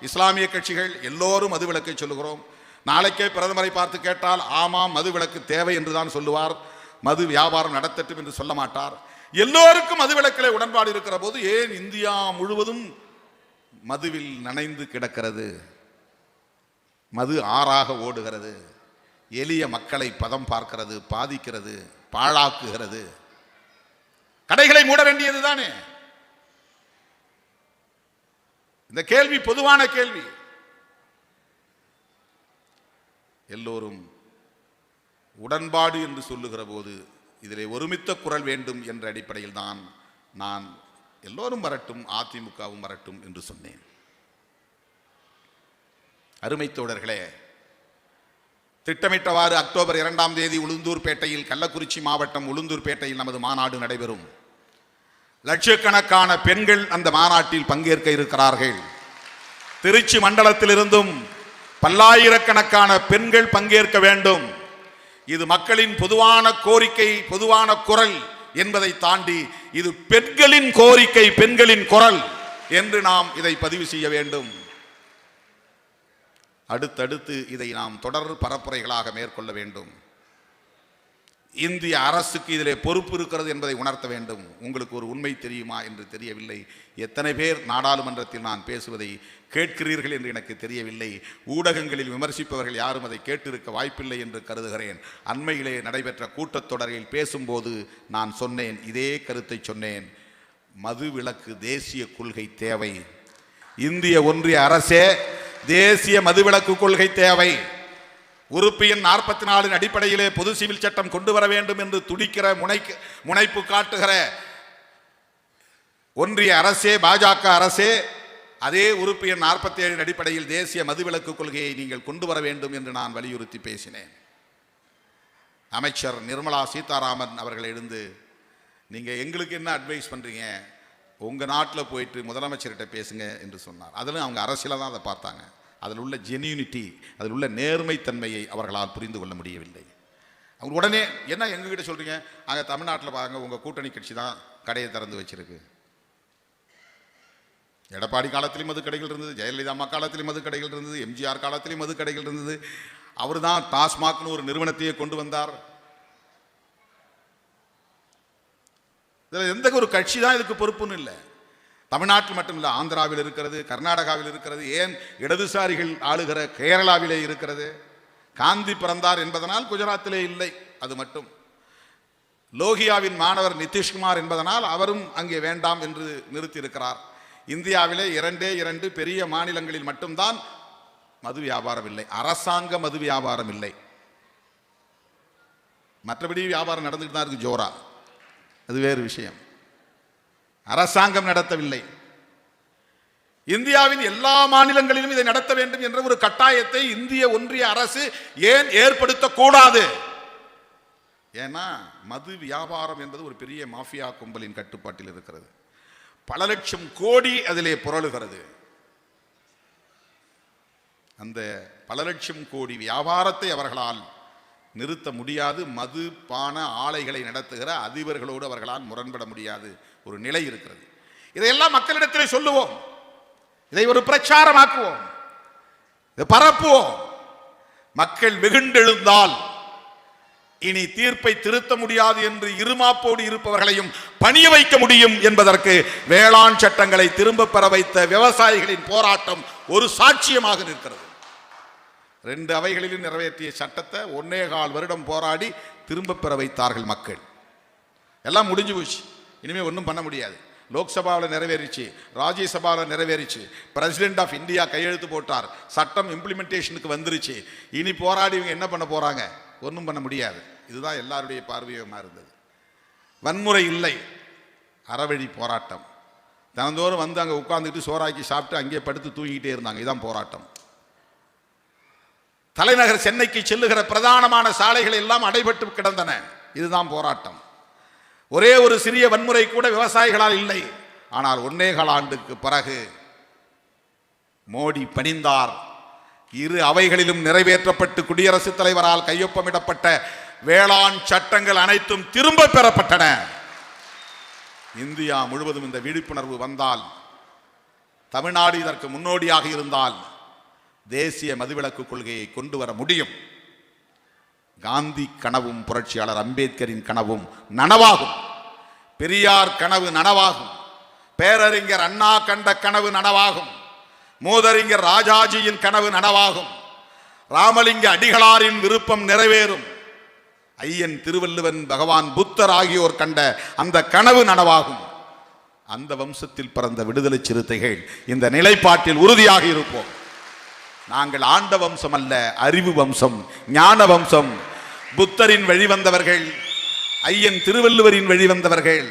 இஸ்லாமிய கட்சிகள் எல்லோரும் மதுவிலக்கை சொல்லுகிறோம். நாளைக்கே பிரதமரை பார்த்து கேட்டால் ஆமாம் மதுவிலக்கு தேவை என்றுதான் சொல்லுவார். மது வியாபாரம் நடத்தட்டும் என்று சொல்ல மாட்டார். எல்லோருக்கும் மதுவிலக்கிலே உடன்பாடு இருக்கிற போது ஏன் இந்தியா முழுவதும் மதுவில் நனைந்து கிடக்கிறது? மது ஆறாக ஓடுகிறது, எளிய மக்களை பதம் பார்க்கிறது, பாதிக்கிறது, பாழாக்குகிறது. கடைகளை மூட வேண்டியது தானே? இந்த கேள்வி பொதுவான கேள்வி. எல்லோரும் உடன்பாடு என்று சொல்லுகிற போது இதிலே ஒருமித்த குரல் வேண்டும் என்ற அடிப்படையில் தான் நான் எல்லோரும் வரட்டும், அதிமுகவும் வரட்டும் என்று சொன்னேன். அருமை தோழர்களே, திட்டமிட்டவாறு அக்டோபர் 2ஆம் தேதி உளுந்தூர்பேட்டையில், கள்ளக்குறிச்சி மாவட்டம் உளுந்தூர்பேட்டையில் நமது மாநாடு நடைபெறும். லட்சக்கணக்கான பெண்கள் அந்த மாநாட்டில் பங்கேற்க இருக்கிறார்கள். திருச்சி மண்டலத்திலிருந்தும் பல்லாயிரக்கணக்கான பெண்கள் பங்கேற்க வேண்டும். இது மக்களின் பொதுவான கோரிக்கை, பொதுவான குரல் என்பதை தாண்டி இது பெண்களின் கோரிக்கை, பெண்களின் குரல் என்று நாம் இதை பதிவு செய்ய வேண்டும். அடுத்தடுத்து இதை நாம் தொடர் பரப்புரைகளாக மேற்கொள்ள வேண்டும். இந்திய அரசுக்கு இதிலே பொறுப்பு இருக்கிறது என்பதை உணர்த்த வேண்டும். உங்களுக்கு ஒரு உண்மை தெரியுமா என்று தெரியவில்லை. எத்தனை பேர் நாடாளுமன்றத்தில் நான் பேசுவதை கேட்கிறீர்கள் என்று எனக்கு தெரியவில்லை. ஊடகங்களில் விமர்சிப்பவர்கள் யாரும் அதை கேட்டிருக்க வாய்ப்பில்லை என்று கருதுகிறேன். அண்மையிலே நடைபெற்ற கூட்டத்தொடரில் பேசும்போது நான் சொன்னேன், இதே கருத்தை சொன்னேன். மதுவிலக்கு தேசிய கொள்கை தேவை. இந்திய ஒன்றிய அரசே தேசிய மதுவிலக்கு கொள்கை தேவை. உறுப்பு எண் 44 அடிப்படையிலே பொது சிவில் சட்டம் கொண்டு வர வேண்டும் என்று துடிக்கிற முனைப்பு காட்டுகிற ஒன்றிய அரசே, பாஜக அரசே, அதே உறுப்பு எண் 47 அடிப்படையில் தேசிய மதுவிலக்கு கொள்கையை நீங்கள் கொண்டு வர வேண்டும் என்று நான் வலியுறுத்தி பேசினேன். அமைச்சர் நிர்மலா சீதாராமன் அவர்கள் எழுந்து, நீங்கள் எங்களுக்கு என்ன அட்வைஸ் பண்ணுறீங்க, உங்கள் நாட்டில் போயிட்டு முதலமைச்சர்கிட்ட பேசுங்க என்று சொன்னார். அதில் அவங்க அரசியலாக தான் அதை பார்த்தாங்க. அதில் உள்ள ஜென்யூனிட்டி, அதில் உள்ள நேர்மைத்தன்மையை அவர்களால் புரிந்து கொள்ள முடியவில்லை. அவங்க உடனே என்ன எங்ககிட்ட சொல்கிறீங்க, அங்கே தமிழ்நாட்டில் பாருங்க உங்கள் கூட்டணி கட்சி தான் கடையை திறந்து வச்சிருக்கு. எடப்பாடி காலத்திலும் மதுக்கடைகள் இருந்தது, ஜெயலலிதா அம்மா காலத்திலும் மதுக்கடைகள் இருந்தது, எம்ஜிஆர் காலத்திலும் மதுக்கடைகள் இருந்தது. அவர் தான் டாஸ்மாக்னு ஒரு நிறுவனத்தையே கொண்டு வந்தார். இதில் எந்த ஒரு கட்சி தான் இதுக்கு பொறுப்புன்னு இல்லை. தமிழ்நாட்டில் மட்டும் இல்லை, ஆந்திராவில் இருக்கிறது, கர்நாடகாவில் இருக்கிறது, ஏன் இடதுசாரிகள் ஆளுகிற கேரளாவிலே இருக்கிறது. காந்தி பிறந்தார் என்பதனால் குஜராத்திலே இல்லை, அது மட்டும். லோகியாவின் மாணவர் நிதிஷ்குமார் என்பதனால் அவரும் அங்கே வேண்டாம் என்று நிறுத்தியிருக்கிறார். இந்தியாவிலே 2 பெரிய மாநிலங்களில் மட்டும்தான் மது வியாபாரம் இல்லை, அரசாங்க மது வியாபாரம் இல்லை. மற்றபடி வியாபாரம் நடந்துட்டு தான் இருக்கு ஜோரா, அது வேறு விஷயம். அரசாங்கம் நடத்தவில்லை. இந்தியாவின் எல்லா மாநிலங்களிலும் இதை நடத்த வேண்டும் என்ற ஒரு கட்டாயத்தை இந்திய ஒன்றிய அரசு ஏன் ஏற்படுத்தக்கூடாது? ஏன்னா மது வியாபாரம் என்பது ஒரு பெரிய மாஃபியா கும்பலின் கட்டுப்பாட்டில் இருக்கிறது. பல லட்சம் கோடி அதிலே புரளுகிறது. அந்த பல லட்சம் கோடி வியாபாரத்தை அவர்களால் நிறுத்த முடியாது. மது பான ஆலைகளை நடத்துகிற அதிபர்களோடு அவர்களால் முரண்பட முடியாது ஒரு நிலை இருக்கிறது. இதையெல்லாம் மக்களிடத்திலே சொல்லுவோம், இதை ஒரு பிரச்சாரமாக்குவோம், இதை பரப்புவோம். மக்கள் வெகுண்டெழுந்தால் இனி தீர்ப்பை திருத்த முடியாது என்று இருமாப்போடு இருப்பவர்களையும் பணிய வைக்க முடியும் என்பதற்கு வேளாண் சட்டங்களை திரும்ப பெற வைத்த விவசாயிகளின் போராட்டம் ஒரு சாட்சியமாக நிற்கிறது. 2 அவைகளிலும் நிறைவேற்றிய சட்டத்தை 1.25 வருடம் போராடி திரும்ப பெற வைத்தார்கள் மக்கள். எல்லாம் முடிஞ்சு போச்சு, இனிமேல் ஒன்றும் பண்ண முடியாது. லோக்சபாவில் நிறைவேறிச்சு, ராஜ்யசபாவில் நிறைவேறிச்சு, பிரசிடென்ட் ஆஃப் இந்தியா கையெழுத்து போட்டார், சட்டம் இம்ப்ளிமெண்டேஷனுக்கு வந்துருச்சு. இனி போராடி இவங்க என்ன பண்ண போறாங்க? ஒன்றும் பண்ண முடியாது. இதுதான் எல்லாருடைய பார்வையுமா இருந்தது. வன்முறை இல்லை, அறவழி போராட்டம். தினந்தோறும் வந்து அங்கே உட்கார்ந்துட்டு சோறாக்கி சாப்பிட்டு அங்கே படுத்து தூங்கிட்டே இருந்தாங்க. இதுதான் போராட்டம். தலைநகர் சென்னைக்கு செல்லுகிற பிரதானமான சாலைகள் எல்லாம் அடைபட்டு கிடந்தன. இதுதான் போராட்டம். ஒரே ஒரு சிறிய வன்முறை கூட விவசாயிகளால் இல்லை. ஆனால் 1.25 ஆண்டுக்கு பிறகு மோடி பணிந்தார். 2 அவைகளிலும் நிறைவேற்றப்பட்டு குடியரசுத் தலைவரால் கையொப்பமிடப்பட்ட வேளாண் சட்டங்கள் அனைத்தும் திரும்ப பெறப்பட்டன. இந்தியா முழுவதும் இந்த விழிப்புணர்வு வந்தால், தமிழ்நாடு இதற்கு முன்னோடியாக இருந்தால் தேசிய மதுவிலக்கு கொள்கையை கொண்டு வர முடியும். காந்தி கனவும் புரட்சியாளர் அம்பேத்கரின் கனவும் நனவாகும். பெரியார் கனவு நனவாகும். பேரறிஞர் அண்ணா கண்ட கனவு நனவாகும். மூதறிஞர் ராஜாஜியின் கனவு நனவாகும். ராமலிங்க அடிகளாரின் விருப்பம் நிறைவேறும். ஐயன் திருவள்ளுவன், பகவான் புத்தர் ஆகியோர் கண்ட அந்த கனவு நனவாகும். அந்த வம்சத்தில் பிறந்த விடுதலை சிறுத்தைகள் இந்த நிலைப்பாட்டில் உறுதியாக இருப்போம். நாங்கள் ஆண்ட வம்சம் அல்ல, அறிவு வம்சம், ஞான வம்சம். புத்தரின் வழிவந்தவர்கள், ஐயன் திருவள்ளுவரின் வழிவந்தவர்கள்,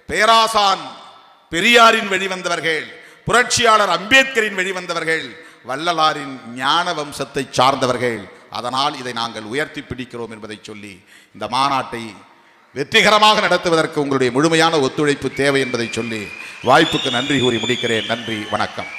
பேராசான் பெரியாரின் வழிவந்தவர்கள், புரட்சியாளர் அம்பேத்கரின் வழிவந்தவர்கள், வள்ளலாரின் ஞான வம்சத்தை சார்ந்தவர்கள். அதனால் இதை நாங்கள் உயர்த்தி பிடிக்கிறோம் என்பதை சொல்லி இந்த மாநாட்டை வெற்றிகரமாக நடத்துவதற்கு உங்களுடைய முழுமையான ஒத்துழைப்பு தேவை என்பதை சொல்லி வாய்ப்புக்கு நன்றி கூறி முடிக்கிறேன். நன்றி, வணக்கம்.